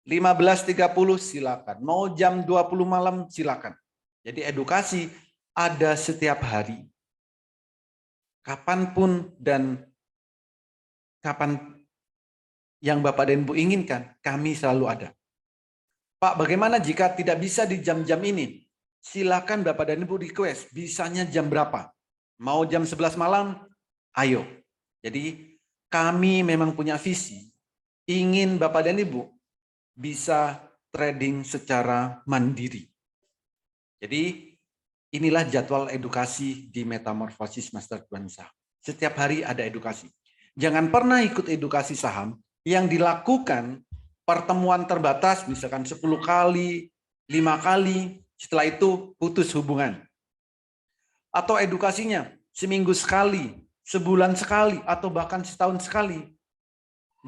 15.30 silakan. Mau jam 20 malam silakan. Jadi edukasi ada setiap hari. Kapanpun dan kapan yang Bapak dan Ibu inginkan, kami selalu ada. Pak, bagaimana jika tidak bisa di jam-jam ini? Silakan Bapak dan Ibu request, bisanya jam berapa? Mau jam 11 malam? Ayo. Jadi kami memang punya visi, ingin Bapak dan Ibu bisa trading secara mandiri. Jadi inilah jadwal edukasi di Metamorfosis Master Cuan Saham. Setiap hari ada edukasi. Jangan pernah ikut edukasi saham yang dilakukan pertemuan terbatas, misalkan 10 kali, 5 kali, setelah itu putus hubungan. Atau edukasinya seminggu sekali, sebulan sekali, atau bahkan setahun sekali.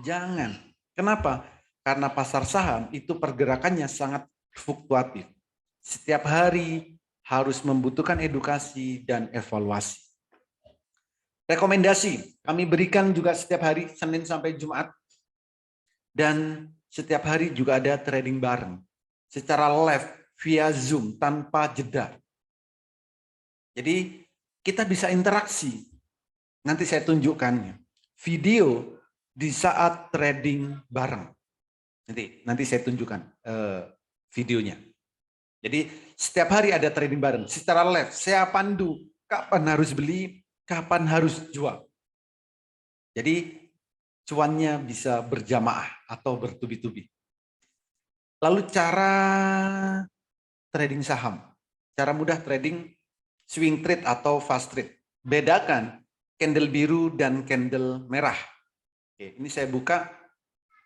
Jangan. Kenapa? Karena pasar saham itu pergerakannya sangat fluktuatif. Setiap hari harus membutuhkan edukasi dan evaluasi. Rekomendasi kami berikan juga setiap hari, Senin sampai Jumat. Dan setiap hari juga ada trading bareng. Secara live, via Zoom, tanpa jeda. Jadi kita bisa interaksi. Nanti saya tunjukkan video di saat trading bareng. Nanti saya tunjukkan videonya. Jadi setiap hari ada trading bareng. Secara live, saya pandu kapan harus beli, kapan harus jual. Jadi cuannya bisa berjamaah atau bertubi-tubi. Lalu cara trading saham. Cara mudah trading swing trade atau fast trade. Bedakan candle biru dan candle merah. Oke, ini saya buka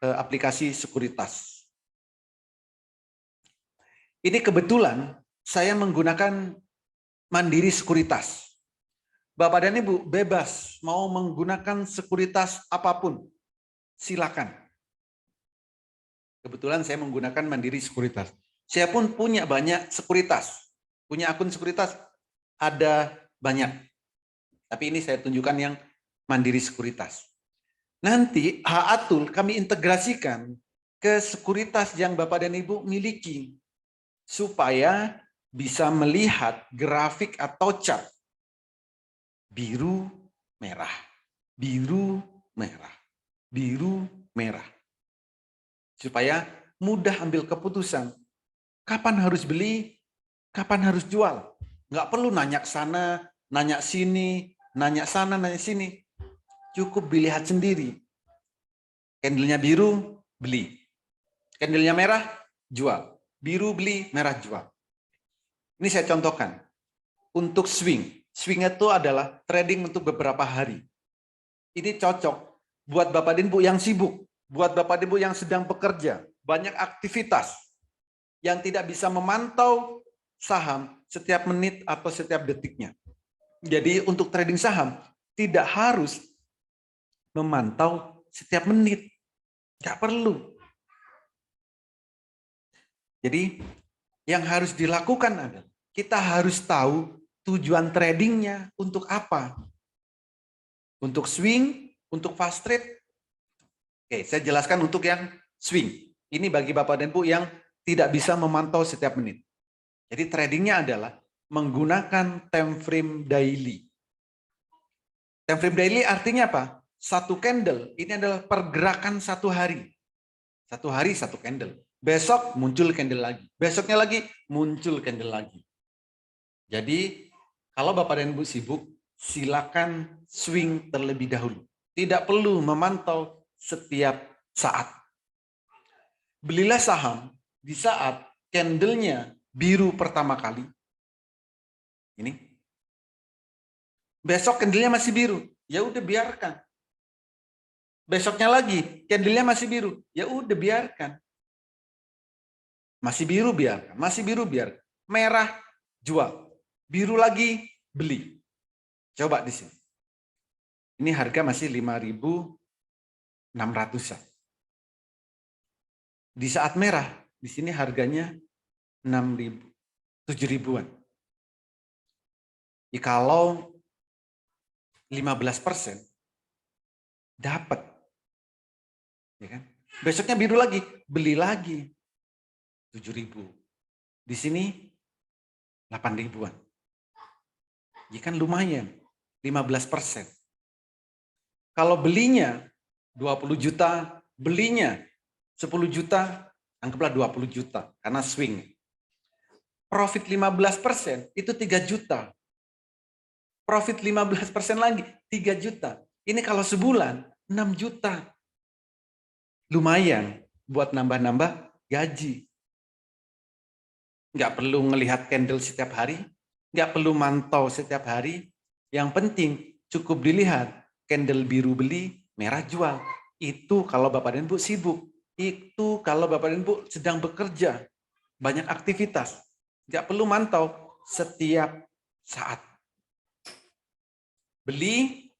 aplikasi sekuritas. Ini kebetulan saya menggunakan Mandiri Sekuritas. Bapak dan Ibu bebas mau menggunakan sekuritas apapun, silakan. Kebetulan saya menggunakan Mandiri Sekuritas. Saya pun punya banyak sekuritas, punya akun sekuritas ada banyak. Tapi ini saya tunjukkan yang Mandiri Sekuritas. Nanti HA Tool kami integrasikan ke sekuritas yang Bapak dan Ibu miliki supaya bisa melihat grafik atau chart. Biru, merah, biru, merah, biru, merah. Supaya mudah ambil keputusan. Kapan harus beli, kapan harus jual. Nggak perlu nanya ke sana, nanya sini, nanya sana, nanya sini. Cukup dilihat sendiri. Candlenya biru, beli. Candlenya merah, jual. Biru beli, merah jual. Ini saya contohkan. Untuk swing. Swing itu adalah trading untuk beberapa hari. Ini cocok buat Bapak dan Ibu yang sibuk, buat Bapak dan Ibu yang sedang bekerja, banyak aktivitas, yang tidak bisa memantau saham, setiap menit atau setiap detiknya. Jadi untuk trading saham tidak harus memantau setiap menit. Nggak perlu. Jadi yang harus dilakukan adalah kita harus tahu tujuan tradingnya untuk apa. Untuk swing, untuk fast trade. Oke, saya jelaskan untuk yang swing. Ini bagi Bapak dan Ibu yang tidak bisa memantau setiap menit. Jadi tradingnya adalah menggunakan time frame daily. Time frame daily artinya apa? Satu candle, ini adalah pergerakan satu hari. Satu hari satu candle. Besok muncul candle lagi. Besoknya lagi muncul candle lagi. Jadi kalau Bapak dan Ibu sibuk, silakan swing terlebih dahulu. Tidak perlu memantau setiap saat. Belilah saham di saat candlenya biru pertama kali. Ini. Besok candlenya masih biru. Ya udah biarkan. Besoknya lagi candlenya masih biru. Ya udah biarkan. Masih biru biarkan. Masih biru biarkan. Merah jual. Biru lagi beli. Coba di sini. Ini harga masih 5.600-an. Di saat merah, di sini harganya 6.000, 7.000-an. Kalau 15% dapat. Ya kan? Besoknya biru lagi, beli lagi 7.000. Di sini 8.000-an. Ya kan lumayan, 15%. Kalau belinya 20 juta, belinya 10 juta, anggaplah 20 juta, karena swing. Profit 15% itu 3 juta. Profit 15% lagi, 3 juta. Ini kalau sebulan, 6 juta. Lumayan buat nambah-nambah gaji. Nggak perlu ngelihat candle setiap hari, nggak perlu mantau setiap hari. Yang penting cukup dilihat candle biru beli, merah jual. Itu kalau Bapak dan Ibu sibuk. Itu kalau Bapak dan Ibu sedang bekerja, banyak aktivitas. Nggak perlu mantau setiap saat. Beli,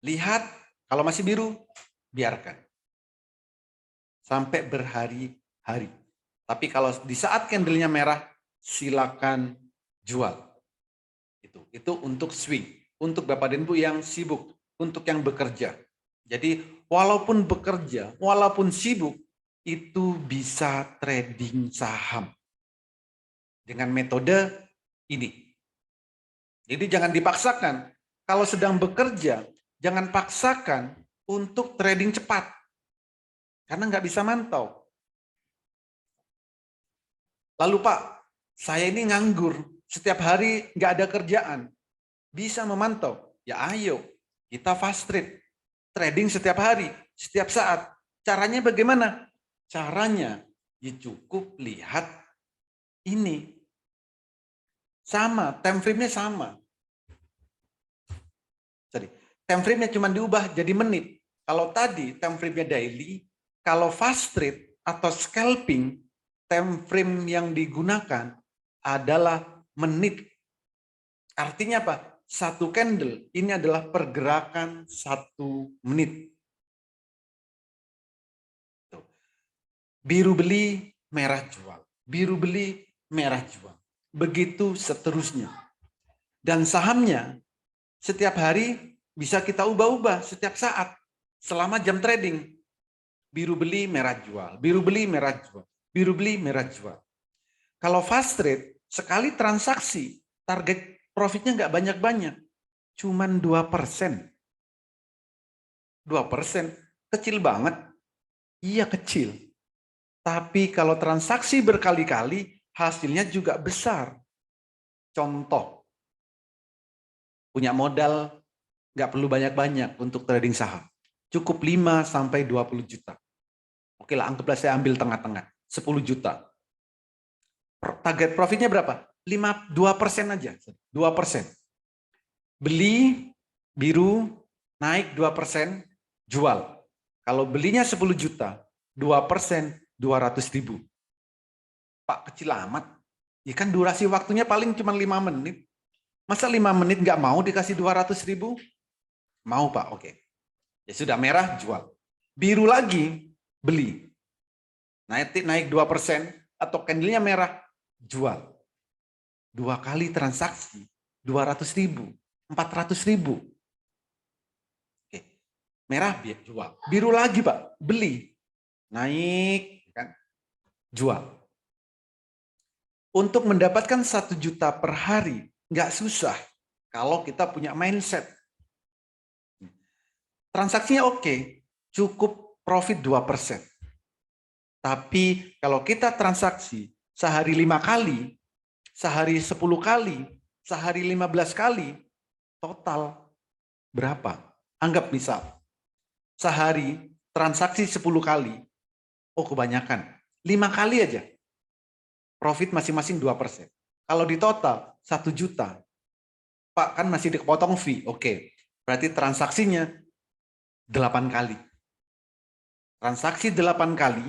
lihat, kalau masih biru, biarkan. Sampai berhari-hari. Tapi kalau di saat candlenya merah, silakan jual. Itu untuk swing. Untuk Bapak dan Ibu yang sibuk. Untuk yang bekerja. Jadi walaupun bekerja, walaupun sibuk, itu bisa trading saham. Dengan metode ini. Jadi jangan dipaksakan. Kalau sedang bekerja, jangan paksakan untuk trading cepat. Karena nggak bisa mantau. Lalu Pak, saya ini nganggur. Setiap hari nggak ada kerjaan. Bisa memantau. Ya ayo, kita fast trade. Trading setiap hari, setiap saat. Caranya bagaimana? Caranya ya cukup lihat ini. Sama, time frame-nya sama. Jadi, time frame-nya cuma diubah jadi menit. Kalau tadi time frame-nya daily, kalau fast trade atau scalping, time frame yang digunakan adalah menit. Artinya apa? Satu candle ini adalah pergerakan 1 menit. Biru beli, merah jual. Biru beli, merah jual. Begitu seterusnya. Dan sahamnya setiap hari bisa kita ubah-ubah setiap saat. Selama jam trading. Biru beli, merah jual. Biru beli, merah jual. Biru beli, merah jual. Kalau fast trade, sekali transaksi, target profitnya nggak banyak-banyak. Cuman 2%. 2%. Kecil banget. Iya kecil. Tapi kalau transaksi berkali-kali, hasilnya juga besar. Contoh, punya modal nggak perlu banyak-banyak untuk trading saham. Cukup 5-20 juta. Oke lah, anggaplah saya ambil tengah-tengah. 10 juta. Target profitnya berapa? 2% aja. 2%. Beli, biru, naik 2%, jual. Kalau belinya 10 juta, 2%, 200.000. Pak, kecil amat. Ya kan durasi waktunya paling cuma 5 menit. Masa 5 menit nggak mau dikasih 200.000? Mau Pak, oke. Ya sudah, merah jual. Biru lagi, beli. Naik 2% atau candlenya merah, jual. 2 kali transaksi, 200.000, 400.000. Oke. Merah, jual. Biru lagi Pak, beli. Naik, kan? Jual. Untuk mendapatkan 1 juta per hari, nggak susah kalau kita punya mindset. Transaksinya oke, cukup profit 2%. Tapi kalau kita transaksi sehari 5 kali, sehari 10 kali, sehari 15 kali, total berapa? Anggap misal, sehari transaksi 10 kali, oh kebanyakan, 5 kali aja, profit masing-masing 2%. Kalau di total 1 juta, Pak kan masih dipotong fee, oke. Berarti transaksinya 8 kali. Transaksi 8 kali,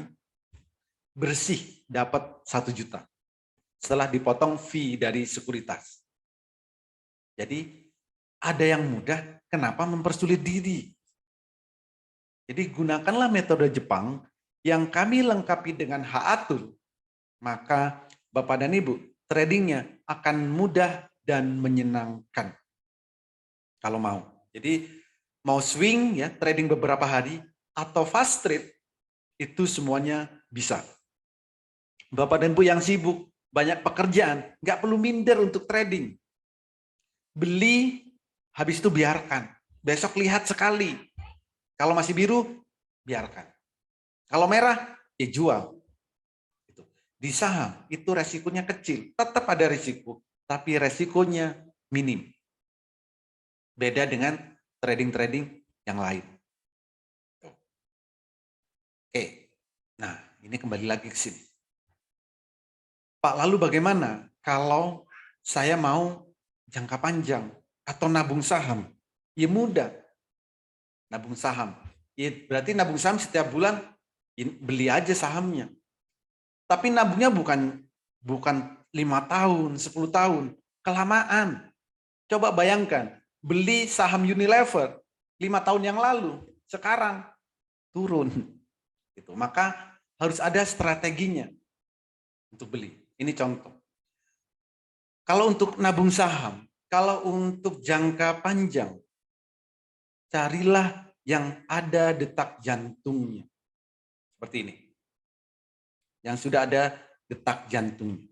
bersih dapat 1 juta. Setelah dipotong fee dari sekuritas. Jadi ada yang mudah, kenapa mempersulit diri? Jadi gunakanlah metode Jepang yang kami lengkapi dengan Haatul, maka Bapak dan Ibu, tradingnya akan mudah dan menyenangkan. Kalau mau. Jadi mau swing ya, trading beberapa hari, atau fast trade, itu semuanya bisa. Bapak dan Ibu yang sibuk, banyak pekerjaan, nggak perlu minder untuk trading. Beli, habis itu biarkan. Besok lihat sekali. Kalau masih biru, biarkan. Kalau merah, ya jual. Di saham, itu resikonya kecil. Tetap ada risiko, tapi resikonya minim. Beda dengan trading-trading yang lain. Oke, nah ini kembali lagi ke sini. Pak, lalu bagaimana kalau saya mau jangka panjang atau nabung saham? Ya mudah. Nabung saham. Ya, berarti nabung saham setiap bulan beli aja sahamnya. Tapi nabungnya bukan 5 tahun, 10 tahun. Kelamaan. Coba bayangkan, beli saham Unilever 5 tahun yang lalu, sekarang turun. Gitu. Maka harus ada strateginya untuk beli. Ini contoh. Kalau untuk nabung saham, kalau untuk jangka panjang, carilah yang ada detak jantungnya. Seperti ini. Yang sudah ada detak jantungnya.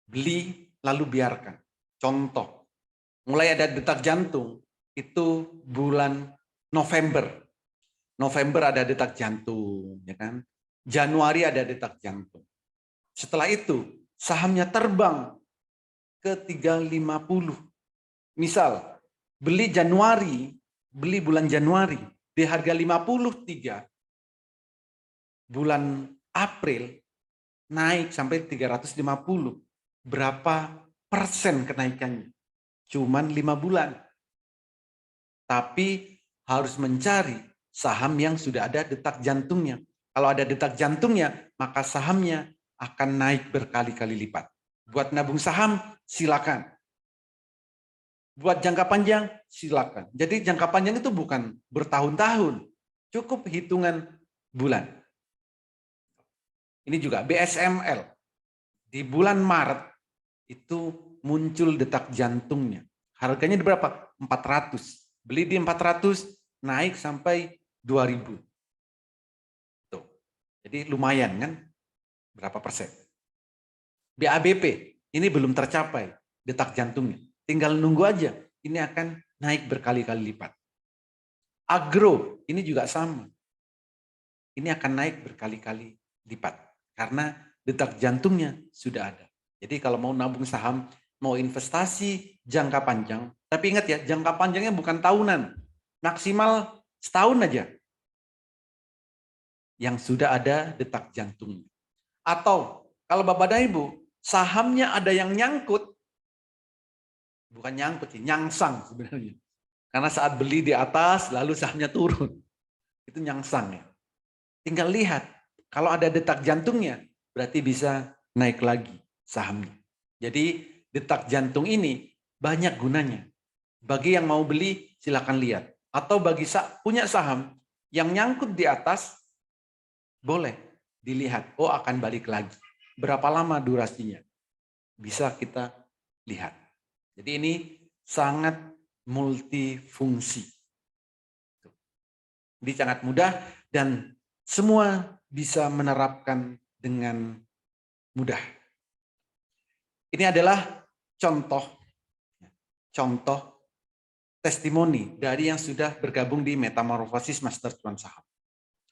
Beli lalu biarkan. Contoh, mulai ada detak jantung, itu bulan November. November ada detak jantung, ya kan? Januari ada detak jantung. Setelah itu, sahamnya terbang ke 350. Misal, beli Januari, beli bulan Januari, di harga 53. Bulan April, naik sampai 350. Berapa persen kenaikannya? Cuman 5 bulan. Tapi harus mencari saham yang sudah ada detak jantungnya. Kalau ada detak jantungnya, maka sahamnya akan naik berkali-kali lipat. Buat nabung saham, silakan. Buat jangka panjang, silakan. Jadi jangka panjang itu bukan bertahun-tahun, cukup hitungan bulan. Ini juga BSML. Di bulan Maret itu muncul detak jantungnya. Harganya di berapa? 400. Beli di 400, naik sampai 2000. Tuh. Jadi lumayan kan? Berapa persen? BABP, ini belum tercapai detak jantungnya. Tinggal nunggu aja, ini akan naik berkali-kali lipat. Agro, ini juga sama. Ini akan naik berkali-kali lipat. Karena detak jantungnya sudah ada. Jadi kalau mau nabung saham, mau investasi jangka panjang, tapi ingat ya, jangka panjangnya bukan tahunan, maksimal setahun aja. Yang sudah ada detak jantungnya. Atau kalau Bapak dan Ibu, sahamnya ada yang nyangkut, bukan nyangkut sih, nyangsang sebenarnya. Karena saat beli di atas, lalu sahamnya turun. Itu nyangsang ya. Tinggal lihat, kalau ada detak jantungnya, berarti bisa naik lagi sahamnya. Jadi detak jantung ini banyak gunanya. Bagi yang mau beli, silakan lihat. Atau bagi punya saham yang nyangkut di atas, boleh dilihat. Oh, akan balik lagi. Berapa lama durasinya? Bisa kita lihat. Jadi ini sangat multifungsi. Jadi sangat mudah dan semua bisa menerapkan dengan mudah. Ini adalah contoh testimoni dari yang sudah bergabung di Metamorfosis Master Cuan Saham.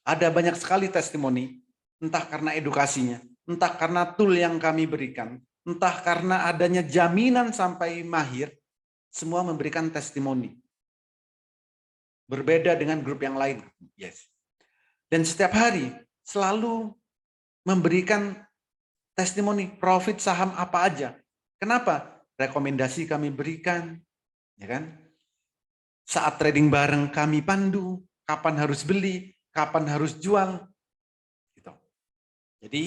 Ada banyak sekali testimoni, entah karena edukasinya, entah karena tool yang kami berikan, entah karena adanya jaminan sampai mahir, semua memberikan testimoni. Berbeda dengan grup yang lain. Yes. Dan setiap hari selalu memberikan testimoni profit saham apa aja. Kenapa? Rekomendasi kami berikan, ya kan? Saat trading bareng kami pandu, kapan harus beli, kapan harus jual. Gitu. Jadi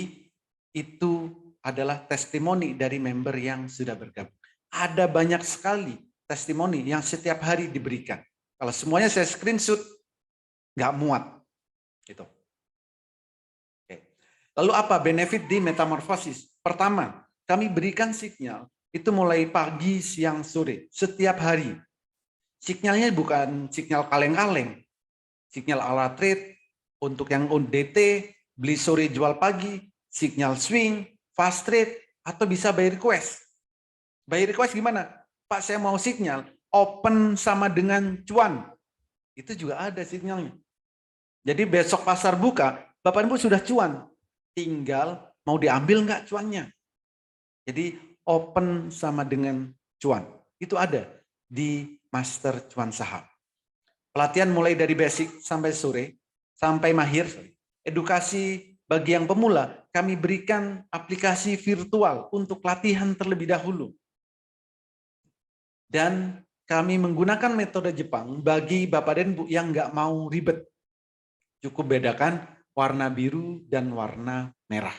itu adalah testimoni dari member yang sudah bergabung. Ada banyak sekali testimoni yang setiap hari diberikan. Kalau semuanya saya screenshot, nggak muat. Gitu. Oke. Lalu apa benefit di metamorfosis? Pertama, kami berikan sinyal itu mulai pagi, siang, sore, setiap hari. Sinyalnya bukan sinyal kaleng-kaleng, sinyal ala trade, untuk yang DT, beli sore jual pagi, sinyal swing, fast trade, atau bisa buy request. Buy request gimana? Pak, saya mau sinyal, open sama dengan cuan. Itu juga ada sinyalnya. Jadi besok pasar buka, Bapak Ibu sudah cuan. Tinggal mau diambil nggak cuannya. Jadi open sama dengan cuan. Itu ada di Master Cuan Saham. Pelatihan mulai dari basic sampai sore, sampai mahir. Edukasi bagi yang pemula, kami berikan aplikasi virtual untuk latihan terlebih dahulu. Dan kami menggunakan metode Jepang bagi Bapak dan Ibu yang nggak mau ribet. Cukup bedakan warna biru dan warna merah.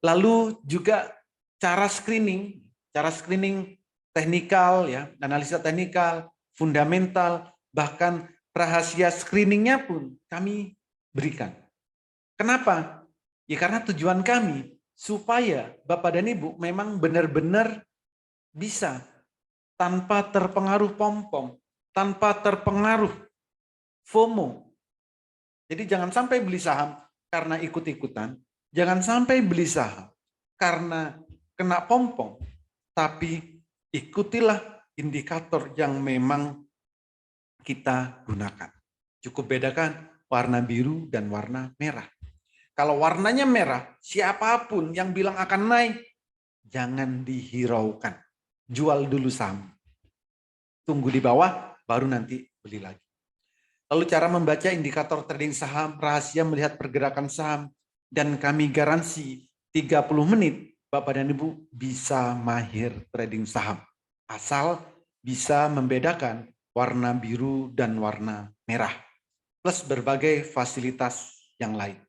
Lalu juga cara screening teknikal, ya, analisa teknikal, fundamental, bahkan rahasia screeningnya pun kami berikan. Kenapa? Ya karena tujuan kami supaya Bapak dan Ibu memang benar-benar bisa tanpa terpengaruh pom-pom, tanpa terpengaruh FOMO. Jadi jangan sampai beli saham karena ikut-ikutan, jangan sampai beli saham karena kena pom-pom, tapi ikutilah indikator yang memang kita gunakan. Cukup bedakan warna biru dan warna merah. Kalau warnanya merah, siapapun yang bilang akan naik, jangan dihiraukan. Jual dulu saham. Tunggu di bawah, baru nanti beli lagi. Lalu cara membaca indikator trading saham, rahasia melihat pergerakan saham, dan kami garansi 30 menit, Bapak dan Ibu bisa mahir trading saham. Asal bisa membedakan warna biru dan warna merah. Plus berbagai fasilitas yang lain.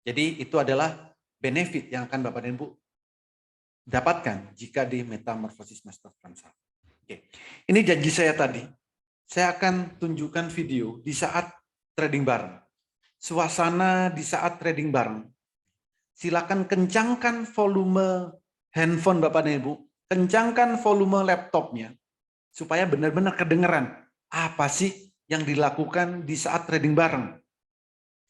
Jadi itu adalah benefit yang akan Bapak dan Ibu dapatkan jika di Metamorfosis Master Plan Saham. Oke. Ini janji saya tadi. Saya akan tunjukkan video di saat trading bareng. Suasana di saat trading bareng. Silakan kencangkan volume handphone Bapak dan Ibu, kencangkan volume laptopnya, supaya benar-benar kedengeran apa sih yang dilakukan di saat trading bareng.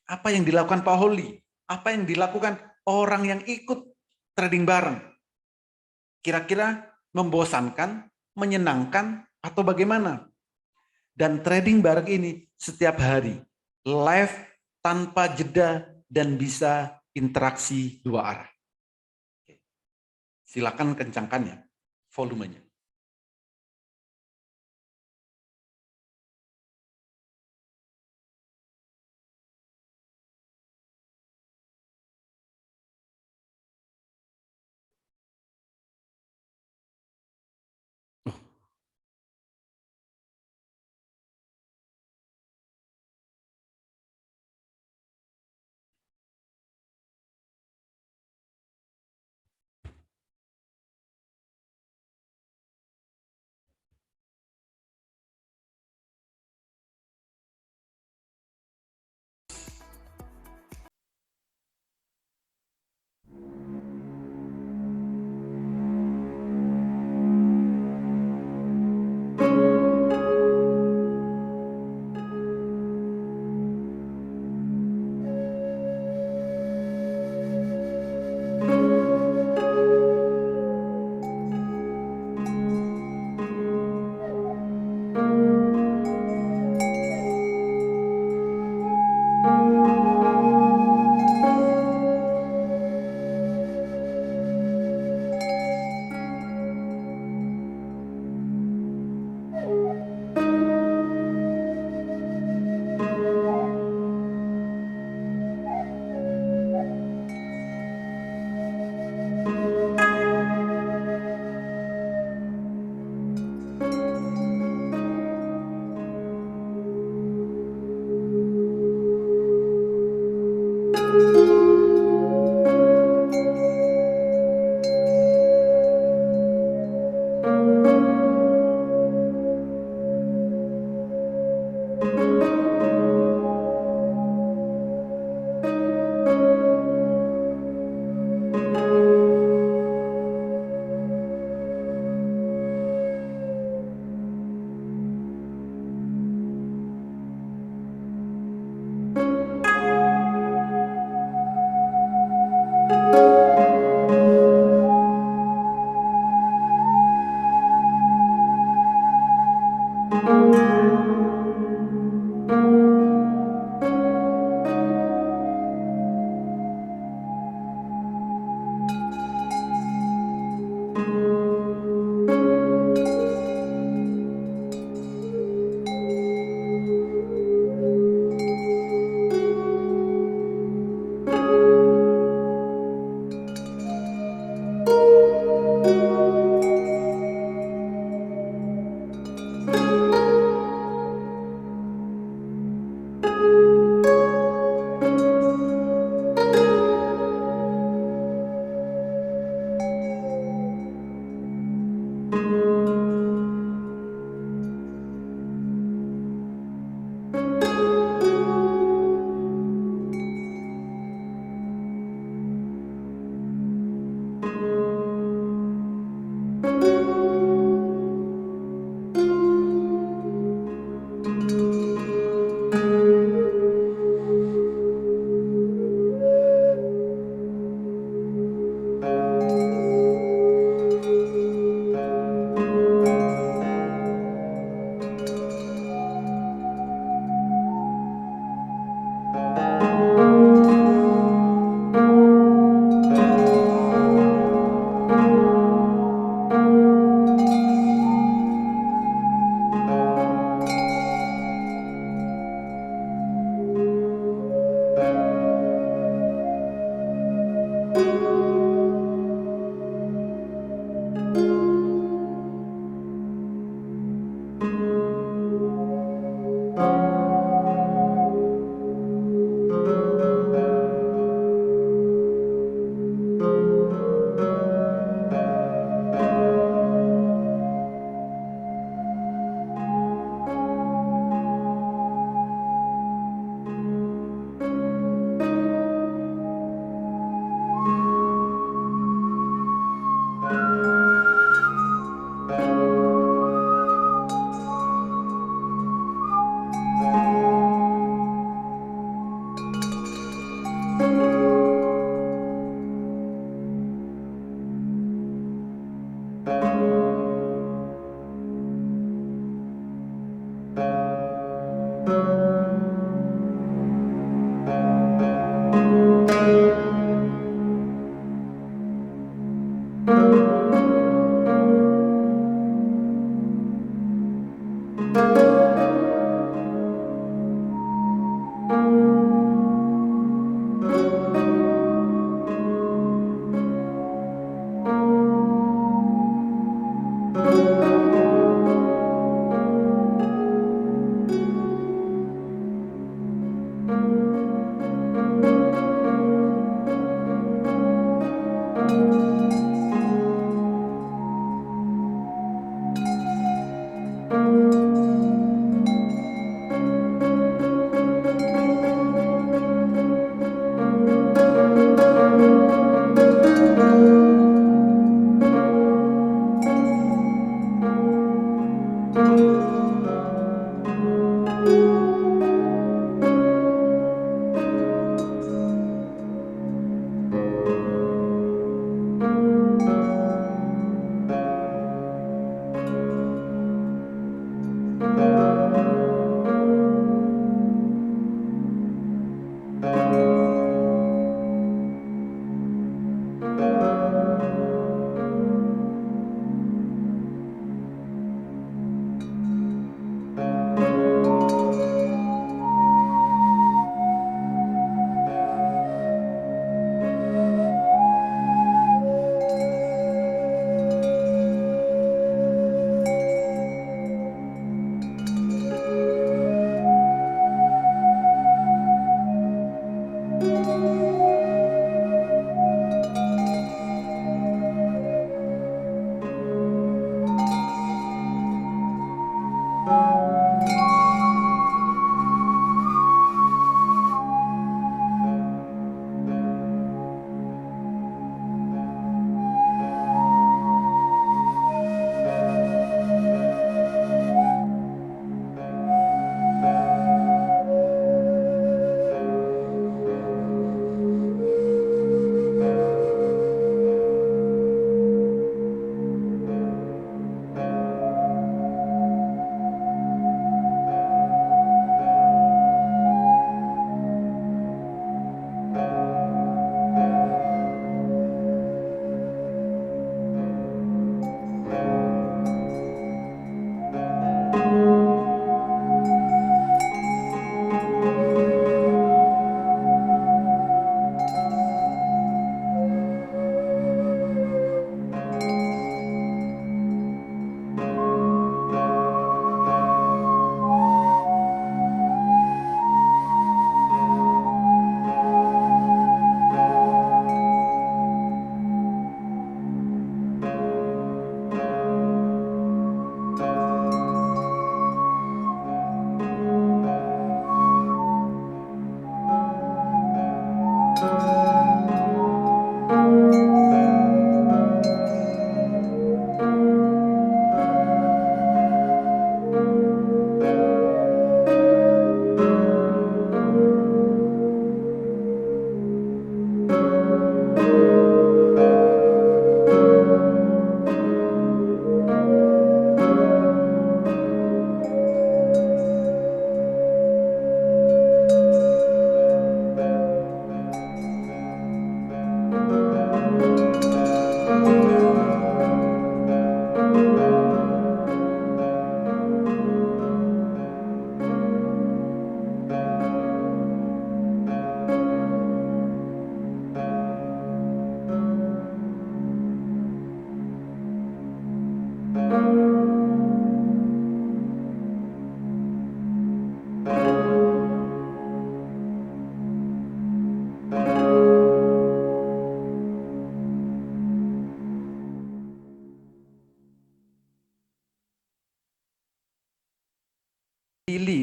Apa yang dilakukan Pak Holly, apa yang dilakukan orang yang ikut trading bareng. Kira-kira membosankan, menyenangkan, atau bagaimana? Dan trading bareng ini setiap hari, live tanpa jeda dan bisa interaksi dua arah. Silakan kencangkan ya volumenya.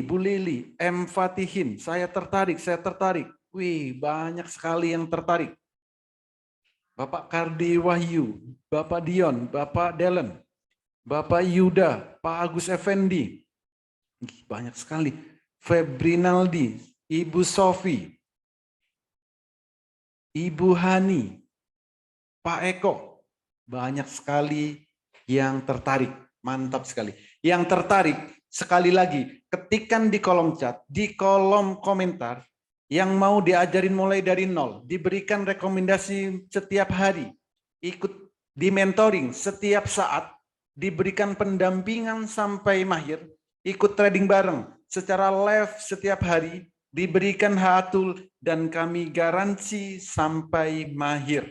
Bu Lili, M. Fatihin, saya tertarik, saya tertarik. Wih, banyak sekali yang tertarik. Bapak Kardi Wahyu, Bapak Dion, Bapak Delen, Bapak Yuda, Pak Agus Effendi. Banyak sekali. Febrinaldi, Ibu Sofi, Ibu Hani, Pak Eko. Banyak sekali yang tertarik. Mantap sekali. Yang tertarik, sekali lagi, ketikkan di kolom chat, di kolom komentar, yang mau diajarin mulai dari nol, diberikan rekomendasi setiap hari, ikut di mentoring setiap saat, diberikan pendampingan sampai mahir, ikut trading bareng secara live setiap hari, diberikan hatul, dan kami garansi sampai mahir.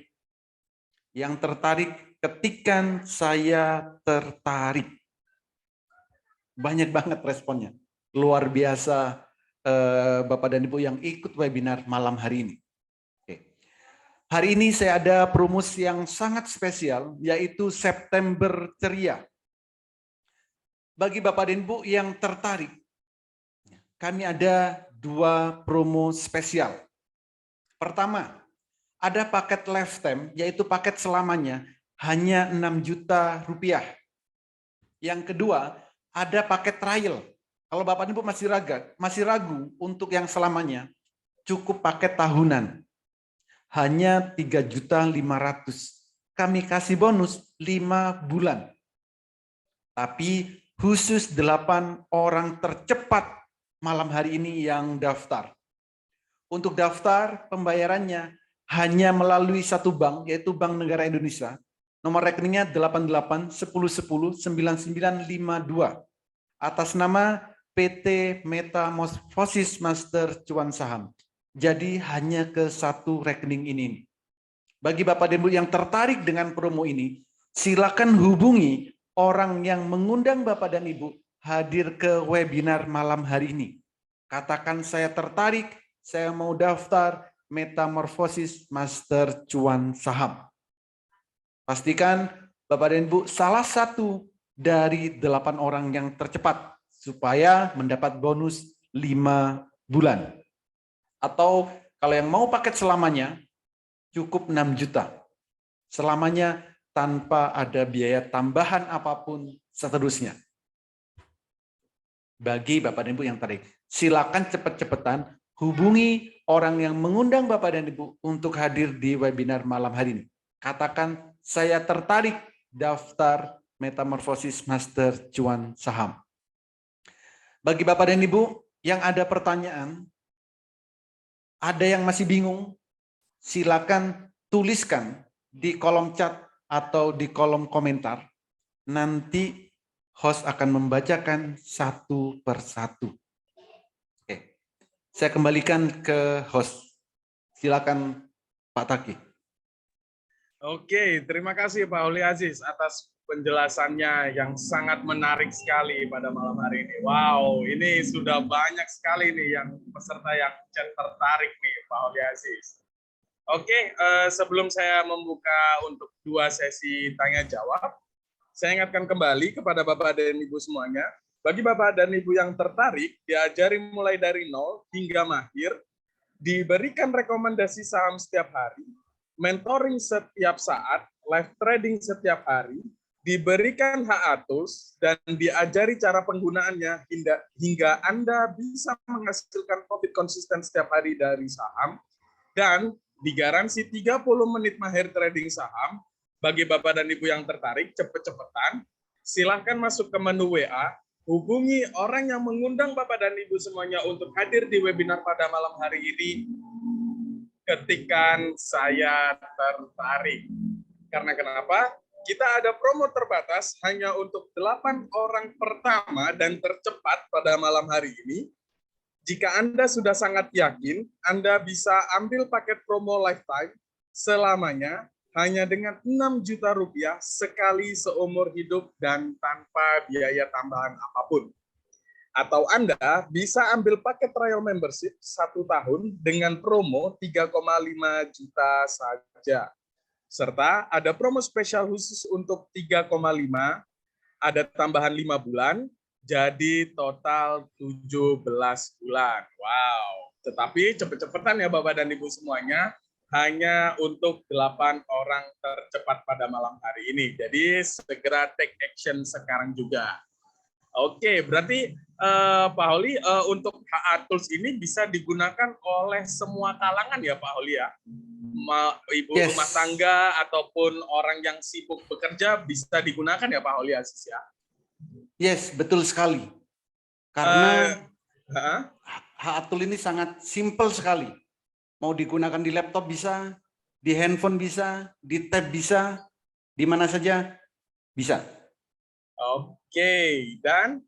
Yang tertarik, ketikkan saya tertarik. Banyak banget responnya. Luar biasa Bapak dan Ibu yang ikut webinar malam hari ini. Oke. Hari ini saya ada promosi yang sangat spesial, yaitu September Ceria. Bagi Bapak dan Ibu yang tertarik, kami ada 2 promo spesial. Pertama, ada paket lifetime, yaitu paket selamanya, hanya 6 juta rupiah. Yang kedua, ada paket trial. Kalau Bapak Ibu masih ragu untuk yang selamanya, cukup paket tahunan. Hanya 3.500.000. Kami kasih bonus 5 bulan. Tapi khusus 8 orang tercepat malam hari ini yang daftar. Untuk daftar, pembayarannya hanya melalui satu bank, yaitu Bank Negara Indonesia. Nomor rekeningnya 88 10 10 9952. Atas nama PT Metamorphosis Master Cuan Saham. Jadi hanya ke satu rekening ini. Bagi Bapak dan Ibu yang tertarik dengan promo ini, silakan hubungi orang yang mengundang Bapak dan Ibu hadir ke webinar malam hari ini. Katakan saya tertarik, saya mau daftar Metamorphosis Master Cuan Saham. Pastikan Bapak dan Ibu salah satu dari 8 orang yang tercepat supaya mendapat bonus 5 bulan. Atau kalau yang mau paket selamanya, cukup 6 juta. Selamanya tanpa ada biaya tambahan apapun seterusnya. Bagi Bapak dan Ibu yang tertarik, silakan cepat-cepatan hubungi orang yang mengundang Bapak dan Ibu untuk hadir di webinar malam hari ini. Katakan, saya tertarik daftar Metamorphosis Master Cuan Saham. Bagi Bapak dan Ibu yang ada pertanyaan, ada yang masih bingung, silakan tuliskan di kolom chat atau di kolom komentar. Nanti host akan membacakan satu persatu. Oke. Saya kembalikan ke host. Silakan Pak Taki. Oke, terima kasih Pak Oli Aziz atas penjelasannya yang sangat menarik sekali pada malam hari ini. Wow, ini sudah banyak sekali nih yang peserta yang tertarik nih Pak Oli Aziz. Oke, sebelum saya membuka untuk 2 sesi tanya jawab, saya ingatkan kembali kepada Bapak dan Ibu semuanya, bagi Bapak dan Ibu yang tertarik, diajari mulai dari nol hingga mahir, diberikan rekomendasi saham setiap hari, mentoring setiap saat, live trading setiap hari, diberikan hak atus, dan diajari cara penggunaannya hingga Anda bisa menghasilkan profit konsisten setiap hari dari saham, dan digaransi 30 menit mahir trading saham. Bagi Bapak dan Ibu yang tertarik, cepet-cepetan, silahkan masuk ke menu WA, hubungi orang yang mengundang Bapak dan Ibu semuanya untuk hadir di webinar pada malam hari ini, ketikan saya tertarik. Karena kenapa? Kita ada promo terbatas hanya untuk 8 orang pertama dan tercepat pada malam hari ini. Jika Anda sudah sangat yakin, Anda bisa ambil paket promo lifetime selamanya hanya dengan 6 juta rupiah sekali seumur hidup dan tanpa biaya tambahan apapun. Atau Anda bisa ambil paket trial membership 1 tahun dengan promo 3,5 juta saja. Serta ada promo spesial khusus untuk 3,5, ada tambahan 5 bulan, Jadi total 17 bulan. Wow. Tetapi cepet-cepetan ya Bapak dan Ibu semuanya, hanya untuk 8 orang tercepat pada malam hari ini. Jadi segera take action sekarang juga. Oke, berarti Pak Holi, untuk HA Tools ini bisa digunakan oleh semua kalangan ya Pak Holi ya? Ibu rumah Yes, tangga ataupun orang yang sibuk bekerja bisa digunakan ya Pak Holi Aziz ya? yes, betul sekali. Eh, Karena Heeh. HA Tool ini sangat simpel sekali. Mau digunakan di laptop bisa, di handphone bisa, di tab bisa, di mana saja bisa. Oke, dan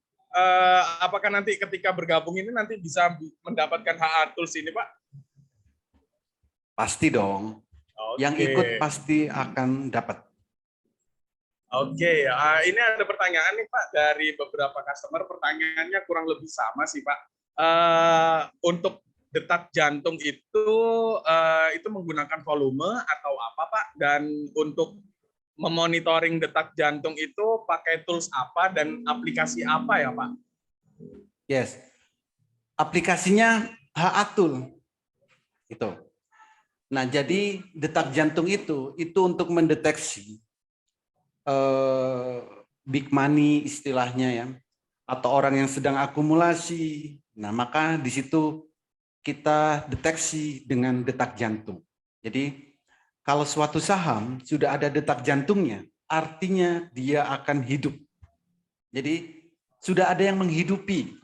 apakah nanti ketika bergabung ini nanti bisa mendapatkan HA Tools ini, Pak? Pasti dong. Yang Oke, ikut pasti akan dapat. oke. Ini ada pertanyaan nih, Pak, dari beberapa customer. Pertanyaannya kurang lebih sama sih, Pak. Untuk detak jantung itu menggunakan volume atau apa, Pak? Dan untuk memonitoring detak jantung itu pakai tools apa dan aplikasi apa ya, Pak? Yes. Aplikasinya HA Tool. Itu. Nah, jadi detak jantung itu untuk mendeteksi big money istilahnya ya, atau orang yang sedang akumulasi. Nah, maka di situ kita deteksi dengan detak jantung. Jadi kalau suatu saham sudah ada detak jantungnya, artinya dia akan hidup. Jadi sudah ada yang menghidupi.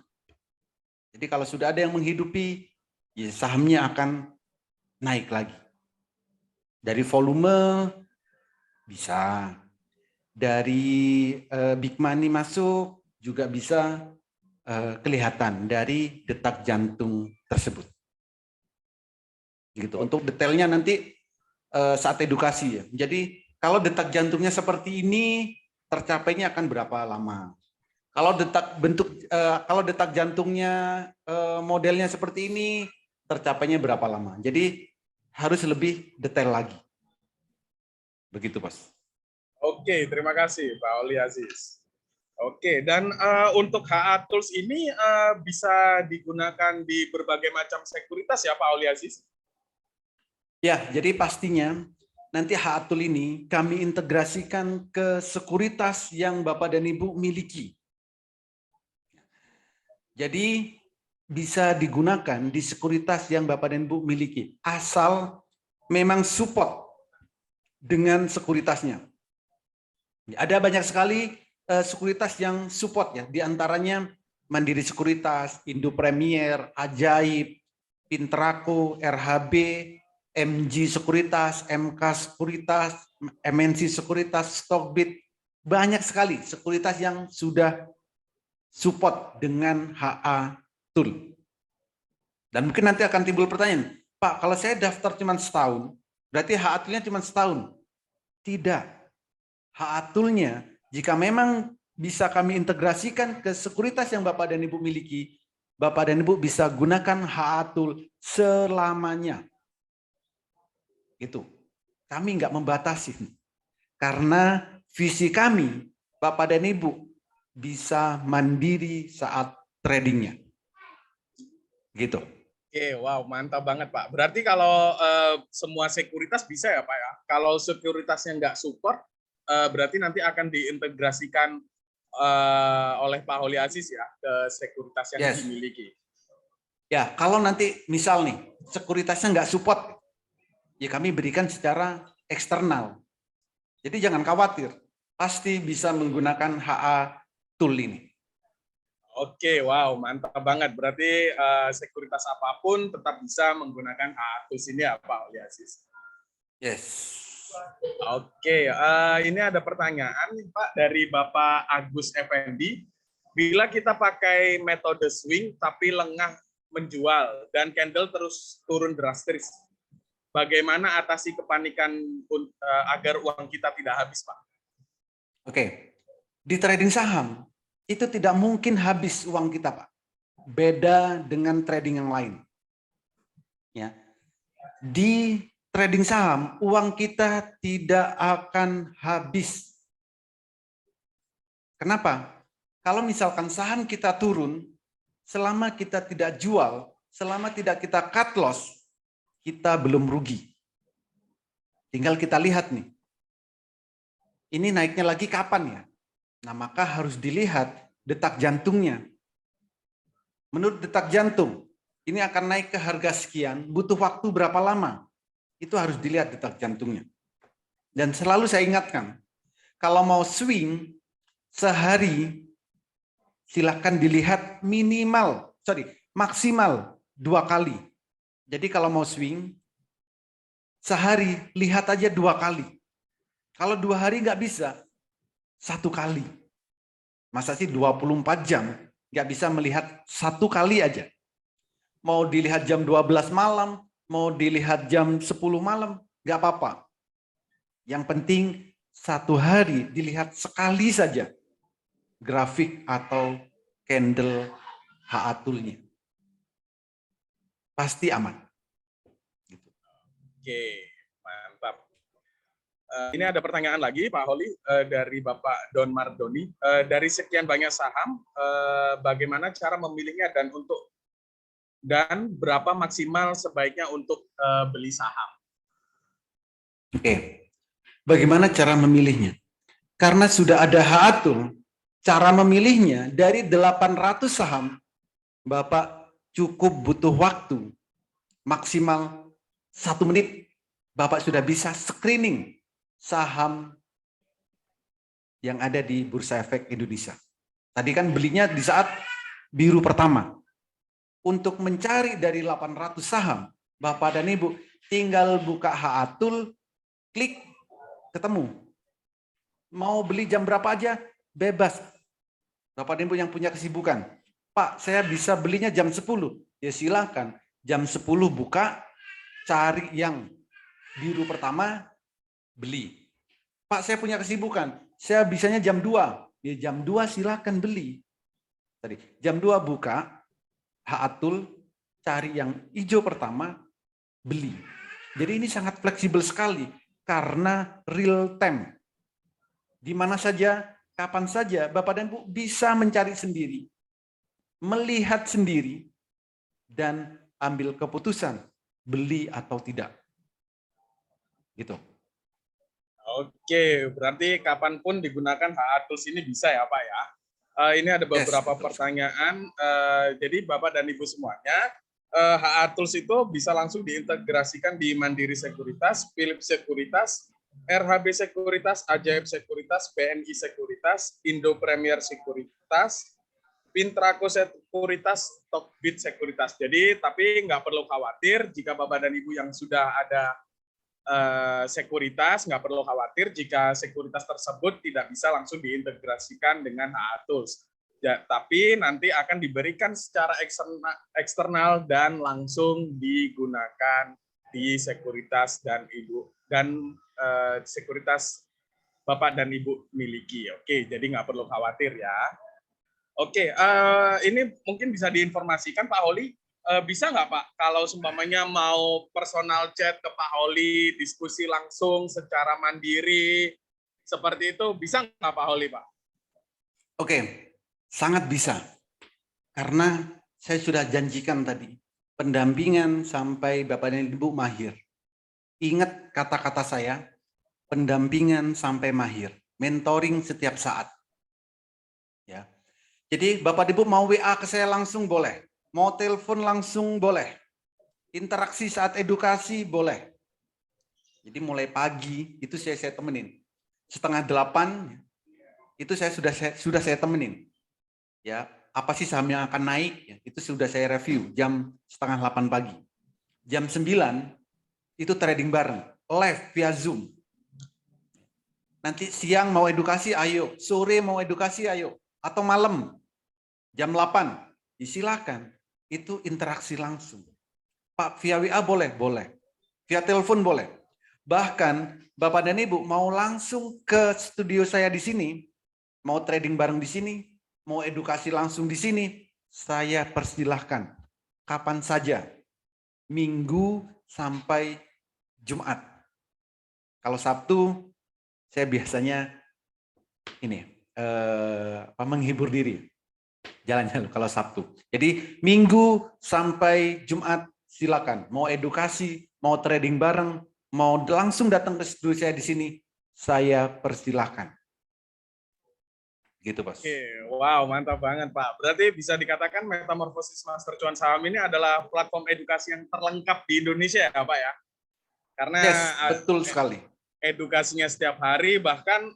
Jadi kalau sudah ada yang menghidupi, ya sahamnya akan naik lagi. Dari volume bisa, dari big money masuk juga bisa kelihatan dari detak jantung tersebut. Gitu. Untuk detailnya nanti saat edukasi ya. Jadi kalau detak jantungnya seperti ini, tercapainya akan berapa lama? Kalau detak jantungnya modelnya seperti ini, tercapainya berapa lama? Jadi harus lebih detail lagi. Begitu, Bos. Oke, terima kasih Pak Oli Aziz. Oke, dan untuk HA Tools ini bisa digunakan di berbagai macam sekuritas ya Pak Oli Aziz? Ya, jadi pastinya nanti HA Tool ini kami integrasikan ke sekuritas yang Bapak dan Ibu miliki. Jadi bisa digunakan di sekuritas yang Bapak dan Ibu miliki, asal memang support dengan sekuritasnya. Ada banyak sekali sekuritas yang support ya, diantaranya Mandiri Sekuritas, Indo Premier, Ajaib, Pintraco, RHB, MG Sekuritas, MK Sekuritas, MNC Sekuritas, Stockbit, banyak sekali sekuritas yang sudah support dengan HA Tool. Dan mungkin nanti akan timbul pertanyaan, Pak, kalau saya daftar cuma setahun, berarti HA Tool-nya cuma setahun? Tidak. HA Tool-nya, jika memang bisa kami integrasikan ke sekuritas yang Bapak dan Ibu miliki, Bapak dan Ibu bisa gunakan HA Tool selamanya. Itu. Kami nggak membatasi. Karena visi kami, Bapak dan Ibu, bisa mandiri saat tradingnya. Gitu. Oke, wow, mantap banget Pak. Berarti kalau semua sekuritas bisa ya Pak ya? Kalau sekuritasnya nggak support, berarti nanti akan diintegrasikan oleh Pak Holi Aziz ya ke sekuritas yang Yes. dimiliki. Ya, kalau nanti misal nih sekuritasnya nggak support, ya kami berikan secara eksternal. Jadi jangan khawatir, pasti bisa menggunakan HA Tool ini. Oke, wow, mantap banget. Berarti sekuritas apapun tetap bisa menggunakan tools ini ya Pak Holi Aziz. Yes. Oke, ini ada pertanyaan nih Pak dari Bapak Agus Effendi. Bila kita pakai metode swing tapi lengah menjual dan candle terus turun drastis, bagaimana atasi kepanikan agar uang kita tidak habis, Pak? Oke, di trading saham itu tidak mungkin habis uang kita, Pak. Beda dengan trading yang lain. Ya, di trading saham uang kita tidak akan habis. Kenapa? Kalau misalkan saham kita turun, selama kita tidak jual, selama tidak kita cut loss, kita belum rugi. Tinggal kita lihat nih, ini naiknya lagi kapan ya? Nah, maka harus dilihat detak jantungnya. Menurut detak jantung, ini akan naik ke harga sekian, butuh waktu berapa lama? Itu harus dilihat detak jantungnya. Dan selalu saya ingatkan, kalau mau swing sehari, silakan dilihat maksimal 2 kali. Jadi kalau mau swing, sehari lihat aja 2 kali. Kalau 2 hari nggak bisa, 1 kali. Masa sih 24 jam nggak bisa melihat 1 kali aja. Mau dilihat jam 12 malam, mau dilihat jam 10 malam, nggak apa-apa. Yang penting 1 hari dilihat sekali saja grafik atau candle H-Atulnya. Pasti aman. Oke, mantap. Ini ada pertanyaan lagi, Pak Holi, dari Bapak Don Mardoni. Dari sekian banyak saham, bagaimana cara memilihnya dan berapa maksimal sebaiknya untuk beli saham? Oke, bagaimana cara memilihnya? Karena sudah ada H-Atul, cara memilihnya dari 800 saham, Bapak cukup butuh waktu maksimal 1 menit, Bapak sudah bisa screening saham yang ada di Bursa Efek Indonesia. Tadi kan belinya di saat biru pertama. Untuk mencari dari 800 saham, Bapak dan Ibu tinggal buka H-Atul, klik, ketemu. Mau beli jam berapa aja, bebas. Bapak dan Ibu yang punya kesibukan, Pak, saya bisa belinya jam 10. Ya silakan, jam 10 buka, cari yang biru pertama, beli. Pak, saya punya kesibukan, saya bisanya jam 2. Ya jam 2 silakan beli. Tadi jam 2 buka, H-Atul, cari yang hijau pertama, beli. Jadi ini sangat fleksibel sekali karena real time. Di mana saja, kapan saja, Bapak dan Ibu bisa mencari sendiri, melihat sendiri, dan ambil keputusan beli atau tidak. Gitu. Oke, berarti kapanpun digunakan H-Tools ini bisa ya Pak ya? Ini ada beberapa pertanyaan. Jadi Bapak dan Ibu semuanya, H-Tools itu bisa langsung diintegrasikan di Mandiri Sekuritas, Philips Sekuritas, RHB Sekuritas, Ajaib Sekuritas, BNI Sekuritas, Indo Premier Sekuritas, Pintraco Sekuritas, Tokbit Sekuritas. Jadi tapi nggak perlu khawatir jika Bapak dan Ibu yang sudah ada sekuritas, nggak perlu khawatir jika sekuritas tersebut tidak bisa langsung diintegrasikan dengan H-Tools. Ya, tapi nanti akan diberikan secara eksternal dan langsung digunakan di sekuritas dan sekuritas Bapak dan Ibu miliki. Oke, jadi nggak perlu khawatir ya. Oke, ini mungkin bisa diinformasikan Pak Holi, bisa nggak Pak, kalau seumpamanya mau personal chat ke Pak Holi, diskusi langsung secara mandiri, seperti itu, bisa nggak Pak Holi, Pak? Oke, sangat bisa. Karena saya sudah janjikan tadi, pendampingan sampai Bapak dan Ibu mahir. Ingat kata-kata saya, pendampingan sampai mahir, mentoring setiap saat. Ya. Jadi Bapak Ibu mau WA ke saya langsung boleh, mau telepon langsung boleh, interaksi saat edukasi boleh. Jadi mulai pagi itu saya temenin, 7:30 itu saya sudah saya temenin. Ya, apa sih saham yang akan naik? Ya, itu sudah saya review jam 7:30 pagi. Jam 9 itu trading bareng, live via Zoom. Nanti siang mau edukasi, ayo. Sore mau edukasi, ayo. Atau malam, jam 8, silakan. Itu interaksi langsung. Pak, via WA boleh? Boleh. Via telepon boleh. Bahkan, Bapak dan Ibu mau langsung ke studio saya di sini, mau trading bareng di sini, mau edukasi langsung di sini, saya persilahkan. Kapan saja. Minggu sampai Jumat. Kalau Sabtu, saya biasanya ini menghibur diri. Jalan-jalan kalau Sabtu. Jadi Minggu sampai Jumat silakan. Mau edukasi, mau trading bareng, mau langsung datang ke studio saya di sini, saya persilahkan. Gitu, Bos. Oke, wow, mantap banget, Pak. Berarti bisa dikatakan Metamorfosis Master Cuan Saham ini adalah platform edukasi yang terlengkap di Indonesia, ya, Pak ya? Karena Yes, betul sekali. edukasinya setiap hari, bahkan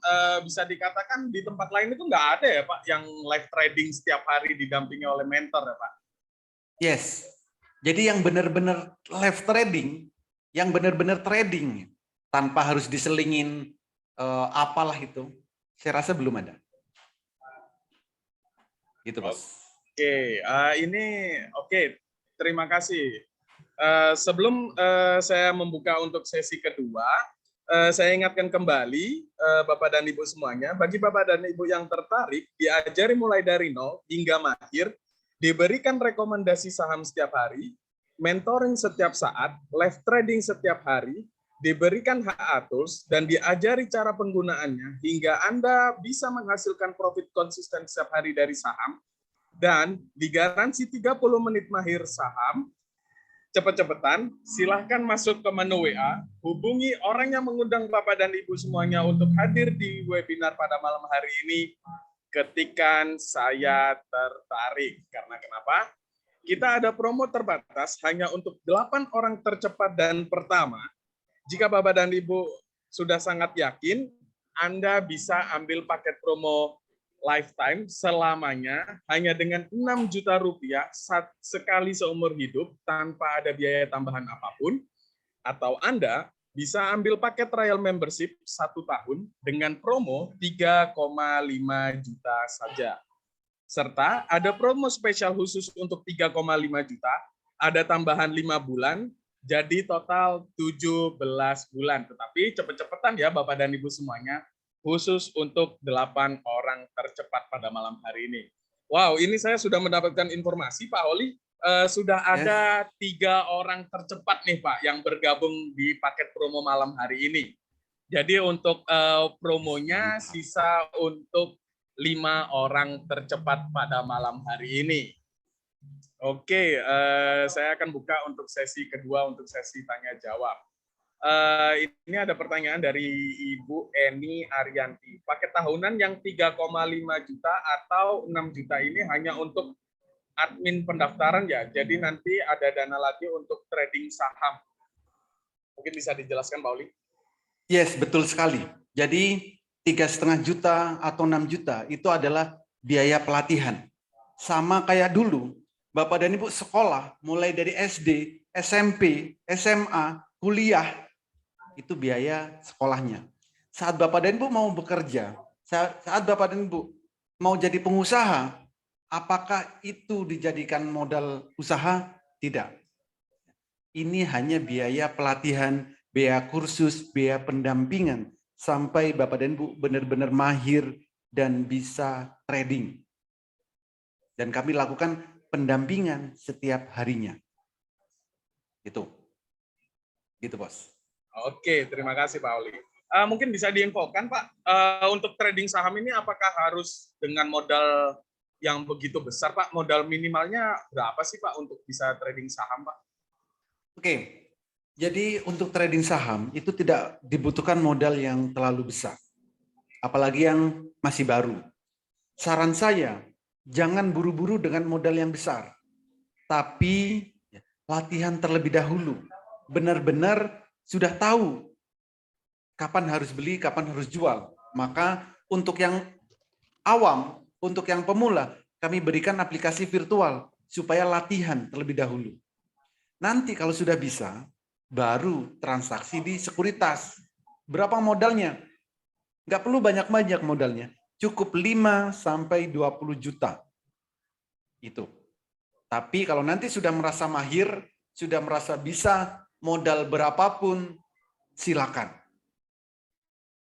bisa dikatakan di tempat lain itu nggak ada ya, Pak, yang live trading setiap hari didampingi oleh mentor, ya, Pak? Yes. Jadi yang benar-benar live trading, yang benar-benar trading, tanpa harus diselingin apalah itu, saya rasa belum ada. Gitu, Bos. Oke, terima kasih. Sebelum saya membuka untuk sesi kedua, saya ingatkan kembali Bapak dan Ibu semuanya, bagi Bapak dan Ibu yang tertarik, diajari mulai dari nol hingga mahir, diberikan rekomendasi saham setiap hari, mentoring setiap saat, live trading setiap hari, diberikan HA Tools, dan diajari cara penggunaannya hingga Anda bisa menghasilkan profit konsisten setiap hari dari saham, dan digaransi 30 menit mahir saham. Cepet-cepetan, silahkan masuk ke menu WA, hubungi orang yang mengundang Bapak dan Ibu semuanya untuk hadir di webinar pada malam hari ini, ketikan saya tertarik. Karena kenapa? Kita ada promo terbatas hanya untuk 8 orang tercepat dan pertama. Jika Bapak dan Ibu sudah sangat yakin, Anda bisa ambil paket promo lifetime selamanya hanya dengan 6 juta rupiah sekali seumur hidup tanpa ada biaya tambahan apapun. Atau Anda bisa ambil paket trial membership 1 tahun dengan promo 3,5 juta saja. Serta ada promo spesial khusus untuk 3,5 juta, ada tambahan 5 bulan, jadi total 17 bulan. Tetapi cepet-cepetan ya Bapak dan Ibu semuanya, khusus untuk 8 orang tercepat pada malam hari ini. Wow, ini saya sudah mendapatkan informasi Pak Oli, sudah ada 3 orang tercepat nih Pak yang bergabung di paket promo malam hari ini. Jadi untuk promonya sisa untuk 5 orang tercepat pada malam hari ini. Oke, saya akan buka untuk sesi kedua, untuk sesi tanya jawab. Ini ada pertanyaan dari Ibu Eni Arianti. Paket tahunan yang 3,5 juta atau 6 juta ini hanya untuk admin pendaftaran ya? Jadi nanti ada dana lagi untuk trading saham. Mungkin bisa dijelaskan, Pak Oli? Yes, betul sekali. Jadi 3,5 juta atau 6 juta itu adalah biaya pelatihan. Sama kayak dulu, Bapak dan Ibu sekolah mulai dari SD, SMP, SMA, kuliah, itu biaya sekolahnya. Saat Bapak dan Ibu mau bekerja, saat Bapak dan Ibu mau jadi pengusaha, apakah itu dijadikan modal usaha? Tidak. Ini hanya biaya pelatihan, biaya kursus, biaya pendampingan, sampai Bapak dan Ibu benar-benar mahir dan bisa trading. Dan kami lakukan pendampingan setiap harinya. Gitu, Bos. Oke, terima kasih Pak Oli. Mungkin bisa diinfokan Pak, untuk trading saham ini apakah harus dengan modal yang begitu besar Pak? Modal minimalnya berapa sih Pak untuk bisa trading saham Pak? Oke, jadi untuk trading saham itu tidak dibutuhkan modal yang terlalu besar. Apalagi yang masih baru. Saran saya, jangan buru-buru dengan modal yang besar. Tapi latihan terlebih dahulu. Benar-benar sudah tahu kapan harus beli, kapan harus jual. Maka untuk yang awam, untuk yang pemula, kami berikan aplikasi virtual supaya latihan terlebih dahulu. Nanti kalau sudah bisa, baru transaksi di sekuritas. Berapa modalnya? Nggak perlu banyak-banyak modalnya. Cukup 5 sampai 20 juta. Itu. Tapi kalau nanti sudah merasa mahir, sudah merasa bisa modal berapapun, silakan.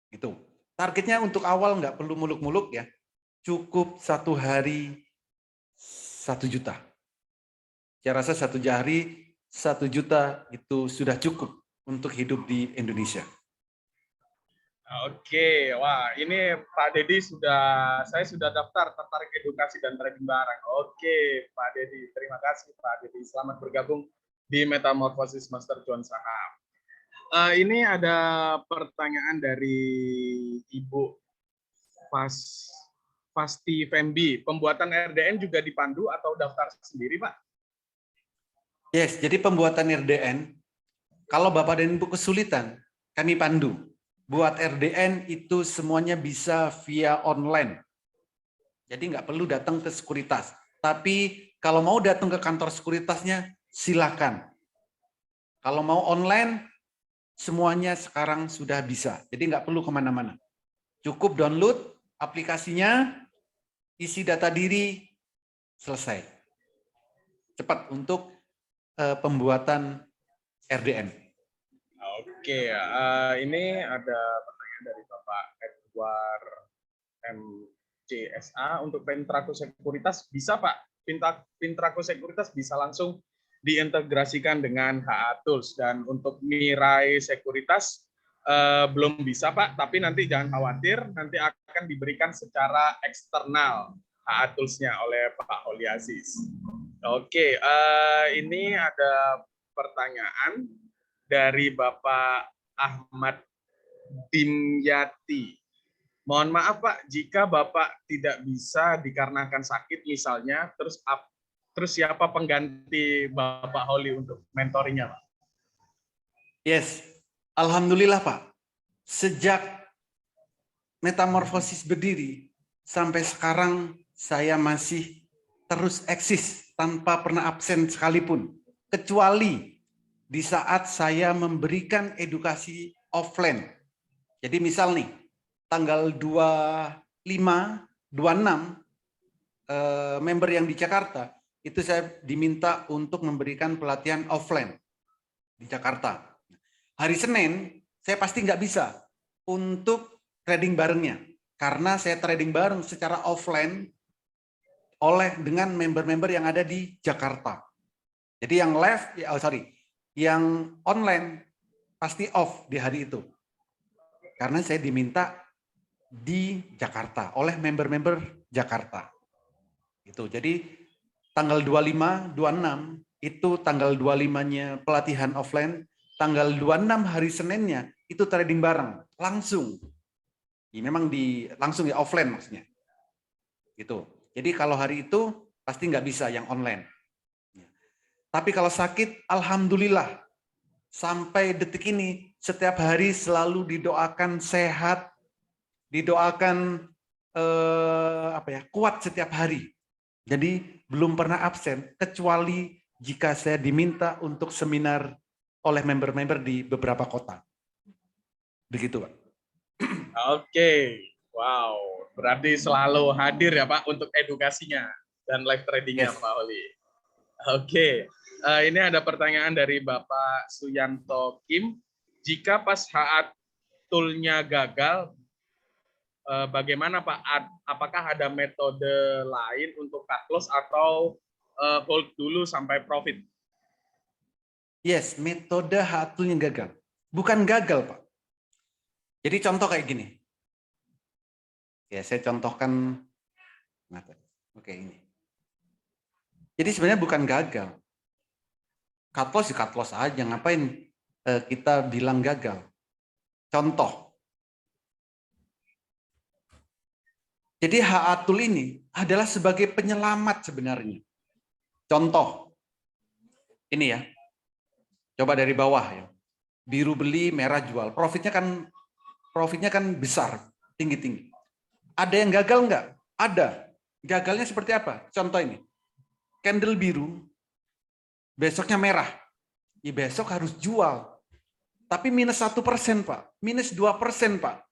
Itu. Targetnya untuk awal nggak perlu muluk-muluk ya. Cukup 1 hari 1 juta. Saya rasa 1 hari 1 juta itu sudah cukup untuk hidup di Indonesia. Oke, wah ini Pak Dedi saya sudah daftar tertarik edukasi dan trading barang. Oke, Pak Dedi, terima kasih Pak Dedi. Selamat bergabung di Metamorphosis Master Cuan Saham. Ini ada pertanyaan dari Ibu Pasti Fembi. Pembuatan RDN juga dipandu atau daftar sendiri, Pak? Yes, jadi pembuatan RDN, kalau Bapak dan Ibu kesulitan, kami pandu. Buat RDN itu semuanya bisa via online. Jadi nggak perlu datang ke sekuritas. Tapi kalau mau datang ke kantor sekuritasnya, silakan. Kalau mau online, semuanya sekarang sudah bisa. Jadi nggak perlu kemana-mana. Cukup download aplikasinya, isi data diri, selesai. Cepat untuk pembuatan RDN. Oke, ini ada pertanyaan dari Bapak Edward MCSA untuk Pintraku Sekuritas bisa Pak? Pintraku Sekuritas bisa langsung diintegrasikan dengan HA Tools, dan untuk Mirai Sekuritas belum bisa Pak, tapi nanti jangan khawatir, nanti akan diberikan secara eksternal HA Tools-nya oleh Pak Holi Aziz. Oke, ini ada pertanyaan dari Bapak Ahmad Dimyati. Mohon maaf Pak, jika Bapak tidak bisa dikarenakan sakit misalnya, terus siapa pengganti Bapak Holi untuk mentoringnya Pak? Yes, alhamdulillah Pak. Sejak Metamorphosis berdiri sampai sekarang saya masih terus eksis tanpa pernah absen sekalipun, kecuali di saat saya memberikan edukasi offline. Jadi misal nih, tanggal 25, 26, member yang di Jakarta, itu saya diminta untuk memberikan pelatihan offline di Jakarta. Hari Senin, saya pasti nggak bisa untuk trading barengnya, karena saya trading bareng secara offline dengan member-member yang ada di Jakarta. Jadi yang live, yang online pasti off di hari itu. Karena saya diminta di Jakarta oleh member-member Jakarta. Itu. Jadi tanggal 25, 26 itu tanggal 25-nya pelatihan offline, tanggal 26 hari Seninnya itu trading bareng langsung. Ya, memang langsung ya offline maksudnya. Gitu. Jadi kalau hari itu pasti nggak bisa yang online. Tapi kalau sakit, alhamdulillah sampai detik ini setiap hari selalu didoakan sehat, didoakan kuat setiap hari. Jadi belum pernah absen kecuali jika saya diminta untuk seminar oleh member-member di beberapa kota. Begitu, Pak. Oke, wow. Berarti selalu hadir ya Pak untuk edukasinya dan live tradingnya, yes, Pak Holi. Oke, ini ada pertanyaan dari Bapak Suyanto Kim. Jika pas HA tool-nya gagal, bagaimana Pak? Apakah ada metode lain untuk cut loss atau hold dulu sampai profit? Yes, metode HA tool-nya gagal. Bukan gagal, Pak. Jadi contoh kayak gini. Ya, saya contohkan. Oke, ini. Jadi sebenarnya bukan gagal. Cut loss ya cut loss aja. Ngapain kita bilang gagal? Contoh. Jadi HA tool ini adalah sebagai penyelamat sebenarnya. Contoh. Ini ya. Coba dari bawah ya. Biru beli, merah jual. Profitnya kan besar, tinggi-tinggi. Ada yang gagal nggak? Ada. Gagalnya seperti apa? Contoh ini. Candle biru, besoknya merah. Ya besok harus jual. Tapi minus 1%, Pak. Minus 2%, Pak.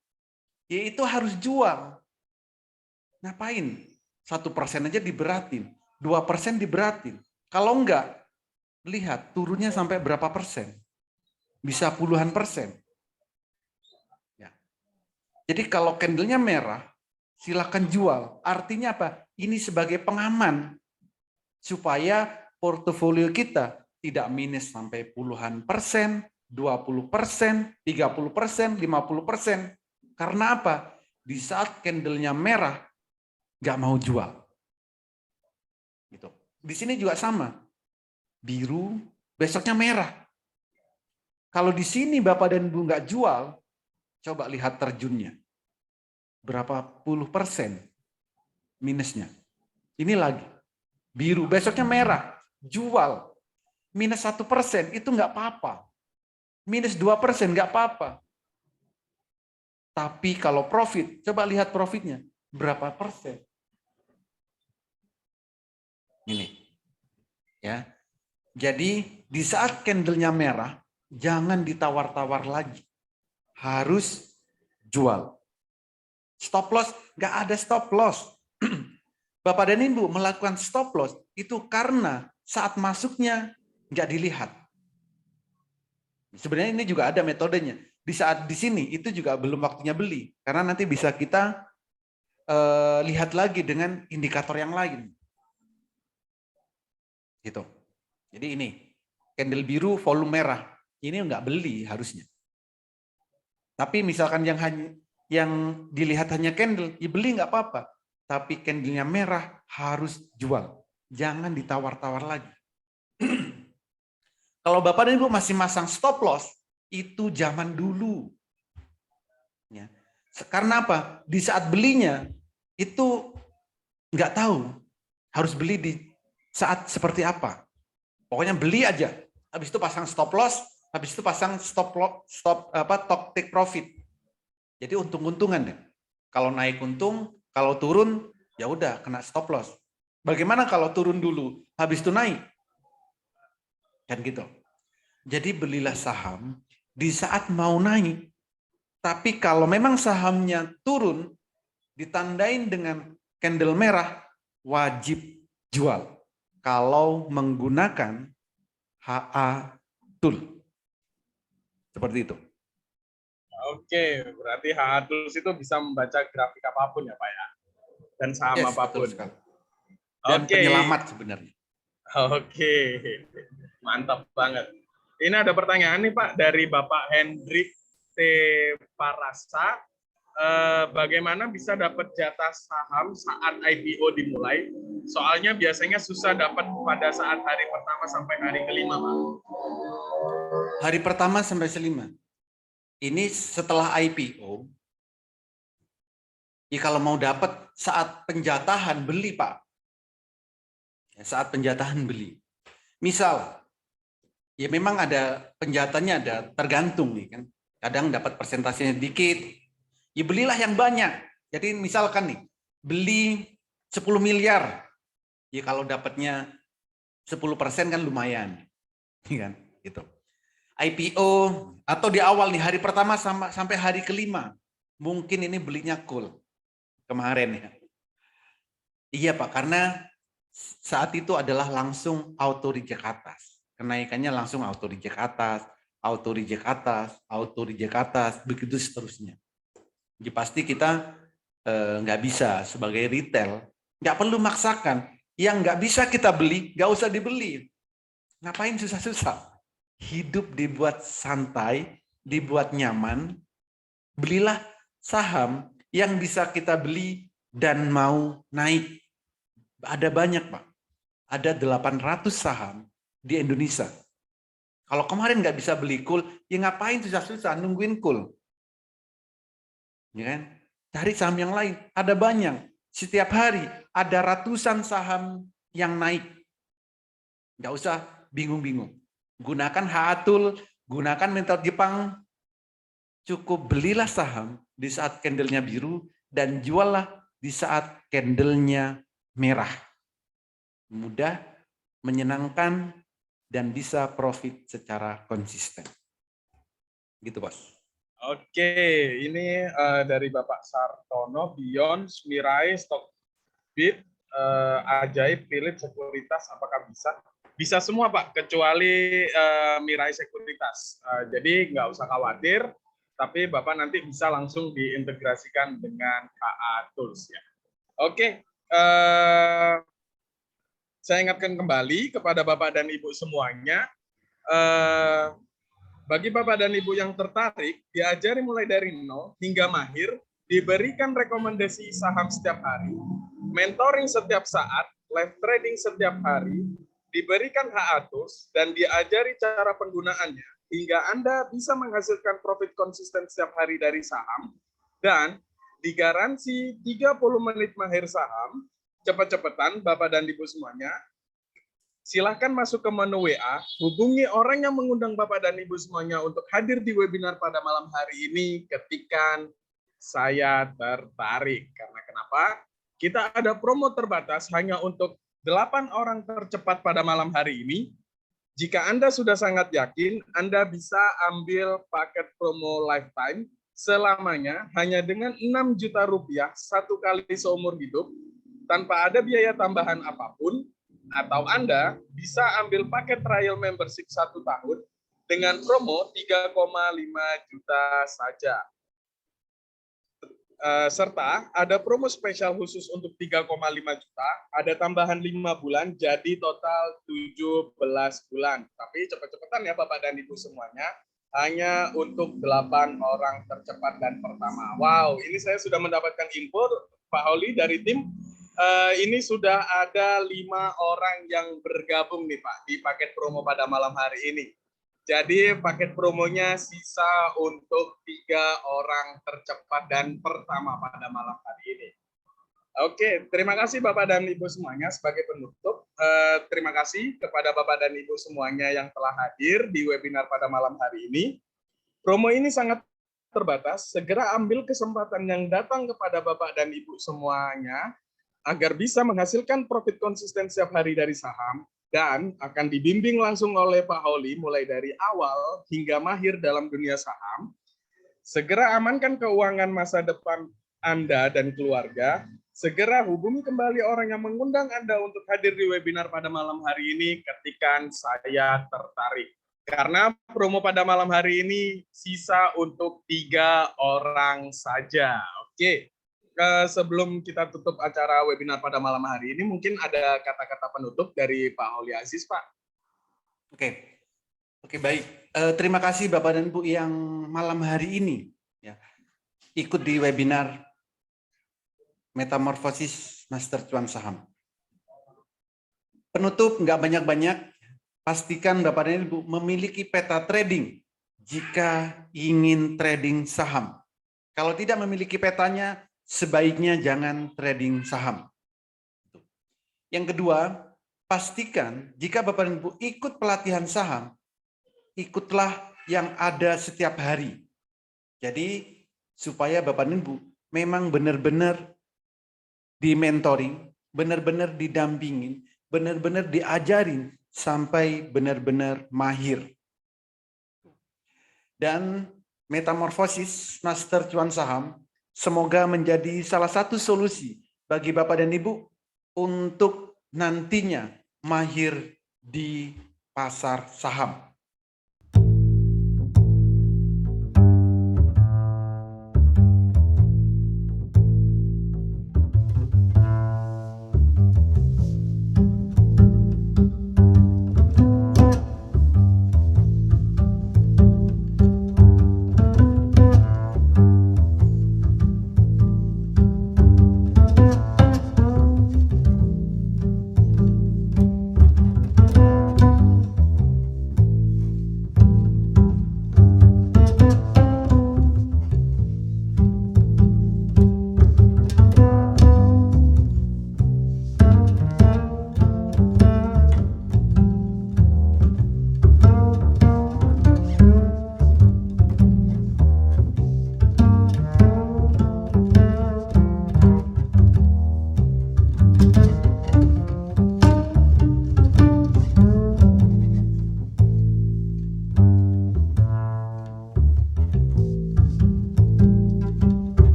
Ya itu harus jual. Ngapain? 1% aja diberatin. 2% diberatin. Kalau enggak, lihat turunnya sampai berapa persen. Bisa puluhan persen. Ya. Jadi kalau candlenya merah, silakan jual. Artinya apa? Ini sebagai pengaman supaya portofolio kita tidak minus sampai puluhan persen, 20%, 30%, 50%. Karena apa? Di saat candlenya merah, nggak mau jual. Gitu. Di sini juga sama. Biru, besoknya merah. Kalau di sini Bapak dan Ibu nggak jual, coba lihat terjunnya. Berapa puluh persen minusnya. Ini lagi. Biru, besoknya merah. Jual. Minus 1%, itu nggak apa-apa. Minus 2%, nggak apa-apa. Tapi kalau profit, coba lihat profitnya. Berapa persen? Ini. Ya. Jadi di saat candlenya merah, jangan ditawar-tawar lagi. Harus jual. Stop loss, nggak ada stop loss. Bapak dan Ibu melakukan stop loss itu karena saat masuknya nggak dilihat. Sebenarnya ini juga ada metodenya. Di saat di sini itu juga belum waktunya beli. Karena nanti bisa kita lihat lagi dengan indikator yang lain. Gitu. Jadi ini, candle biru volume merah. Ini nggak beli harusnya. Tapi misalkan yang dilihat hanya candle, ya beli nggak apa-apa. Tapi candlenya merah harus jual. Jangan ditawar-tawar lagi. Kalau Bapak dan Ibu masih masang stop loss, itu zaman dulu. Ya. Karena apa? Di saat belinya, itu nggak tahu harus beli di saat seperti apa. Pokoknya beli aja. Habis itu pasang stop loss, habis itu pasang stop take profit. Jadi untung-untungan deh. Kalau naik untung, kalau turun ya udah kena stop loss. Bagaimana kalau turun dulu, habis itu naik? Kan gitu. Jadi belilah saham di saat mau naik. Tapi kalau memang sahamnya turun, ditandain dengan candle merah, wajib jual. Kalau menggunakan HA Tool. Seperti itu. Oke, berarti HA Tools itu bisa membaca grafik apapun ya Pak ya? Dan saham Yes, apapun. betul sekali. Dan Oke. penyelamat sebenarnya. Oke, mantap banget. Ini ada pertanyaan nih Pak dari Bapak Hendrik T. Parasa. Bagaimana bisa dapat jatah saham saat IPO dimulai? Soalnya biasanya susah dapat pada saat hari pertama sampai hari kelima, Pak. Hari pertama sampai kelima. Ini setelah IPO. Ya kalau mau dapat saat penjatahan beli Pak. Saat penjatahan beli. Misal, ya memang ada penjatahannya ada tergantung nih kan. Kadang dapat persentasenya dikit. Ya belilah yang banyak. Jadi misalkan nih, beli 10 miliar. Ya kalau dapatnya 10% kan lumayan. Kan? Gitu. IPO atau di awal nih hari pertama sampai hari kelima. Mungkin ini belinya cool. Kemarin ya. Iya Pak, karena saat itu adalah langsung auto reject atas. Kenaikannya langsung auto reject atas, auto reject atas, auto reject atas, begitu seterusnya. Jadi pasti kita nggak bisa sebagai retail, nggak perlu maksakan. Yang nggak bisa kita beli, nggak usah dibeli. Ngapain susah-susah? Hidup dibuat santai, dibuat nyaman. Belilah saham yang bisa kita beli dan mau naik. Ada banyak Pak. Ada 800 saham di Indonesia. Kalau kemarin nggak bisa beli cool, ya ngapain susah-susah nungguin cool? Ya kan? Cari saham yang lain. Ada banyak. Setiap hari ada ratusan saham yang naik. Nggak usah bingung-bingung. Gunakan HA Tool, gunakan mentor Jepang. Cukup belilah saham di saat candlenya biru dan juallah di saat candlenya merah. Mudah, menyenangkan, dan bisa profit secara konsisten. Gitu, Bos. Oke, ini dari Bapak Sartono, Beyond, Mirai, Stockbit, Ajaib, Philip, Sekuritas, apakah bisa? Bisa semua Pak, kecuali Mirai Sekuritas. Jadi nggak usah khawatir, tapi Bapak nanti bisa langsung diintegrasikan dengan HA Tools ya. Oke, saya ingatkan kembali kepada Bapak dan Ibu semuanya, Bagi Bapak dan Ibu yang tertarik, diajari mulai dari nol hingga mahir, diberikan rekomendasi saham setiap hari, mentoring setiap saat, live trading setiap hari, diberikan hak atus, dan diajari cara penggunaannya, hingga Anda bisa menghasilkan profit konsisten setiap hari dari saham, dan digaransi 30 menit mahir saham. Cepet-cepetan Bapak dan Ibu semuanya, silahkan masuk ke menu WA, hubungi orang yang mengundang Bapak dan Ibu semuanya untuk hadir di webinar pada malam hari ini ketika saya tertarik. Karena kenapa? Kita ada promo terbatas hanya untuk 8 orang tercepat pada malam hari ini. Jika Anda sudah sangat yakin, Anda bisa ambil paket promo lifetime selamanya hanya dengan 6 juta rupiah satu kali seumur hidup, tanpa ada biaya tambahan apapun, atau Anda bisa ambil paket trial membership 1 tahun dengan promo 3,5 juta saja. Serta ada promo spesial khusus untuk 3,5 juta, ada tambahan 5 bulan, jadi total 17 bulan. Tapi cepat-cepatan ya Bapak dan Ibu semuanya, hanya untuk 8 orang tercepat dan pertama. Wow, ini saya sudah mendapatkan info Pak Holi dari tim. Ini sudah ada 5 orang yang bergabung nih Pak di paket promo pada malam hari ini. Jadi paket promonya sisa untuk 3 orang tercepat dan pertama pada malam hari ini. Oke, terima kasih Bapak dan Ibu semuanya sebagai penutup. Terima kasih kepada Bapak dan Ibu semuanya yang telah hadir di webinar pada malam hari ini. Promo ini sangat terbatas, segera ambil kesempatan yang datang kepada Bapak dan Ibu semuanya agar bisa menghasilkan profit konsisten setiap hari dari saham, dan akan dibimbing langsung oleh Pak Holi mulai dari awal hingga mahir dalam dunia saham. Segera amankan keuangan masa depan Anda dan keluarga. Segera hubungi kembali orang yang mengundang Anda untuk hadir di webinar pada malam hari ini ketika saya tertarik. Karena promo pada malam hari ini sisa untuk 3 orang saja. Oke. Sebelum kita tutup acara webinar pada malam hari ini, mungkin ada kata-kata penutup dari Pak Holi Aziz, Pak. Oke, baik. Terima kasih Bapak dan Ibu yang malam hari ini ya, ikut di webinar Metamorfosis Master Cuan Saham. Penutup nggak banyak-banyak, pastikan Bapak dan Ibu memiliki peta trading jika ingin trading saham. Kalau tidak memiliki petanya, sebaiknya jangan trading saham. Yang kedua, pastikan jika Bapak dan Ibu ikut pelatihan saham, ikutlah yang ada setiap hari. Jadi, supaya Bapak dan Ibu memang benar-benar di-mentoring, benar-benar didampingin, benar-benar diajarin sampai benar-benar mahir. Dan Metamorfosis Master Cuan Saham semoga menjadi salah satu solusi bagi Bapak dan Ibu untuk nantinya mahir di pasar saham.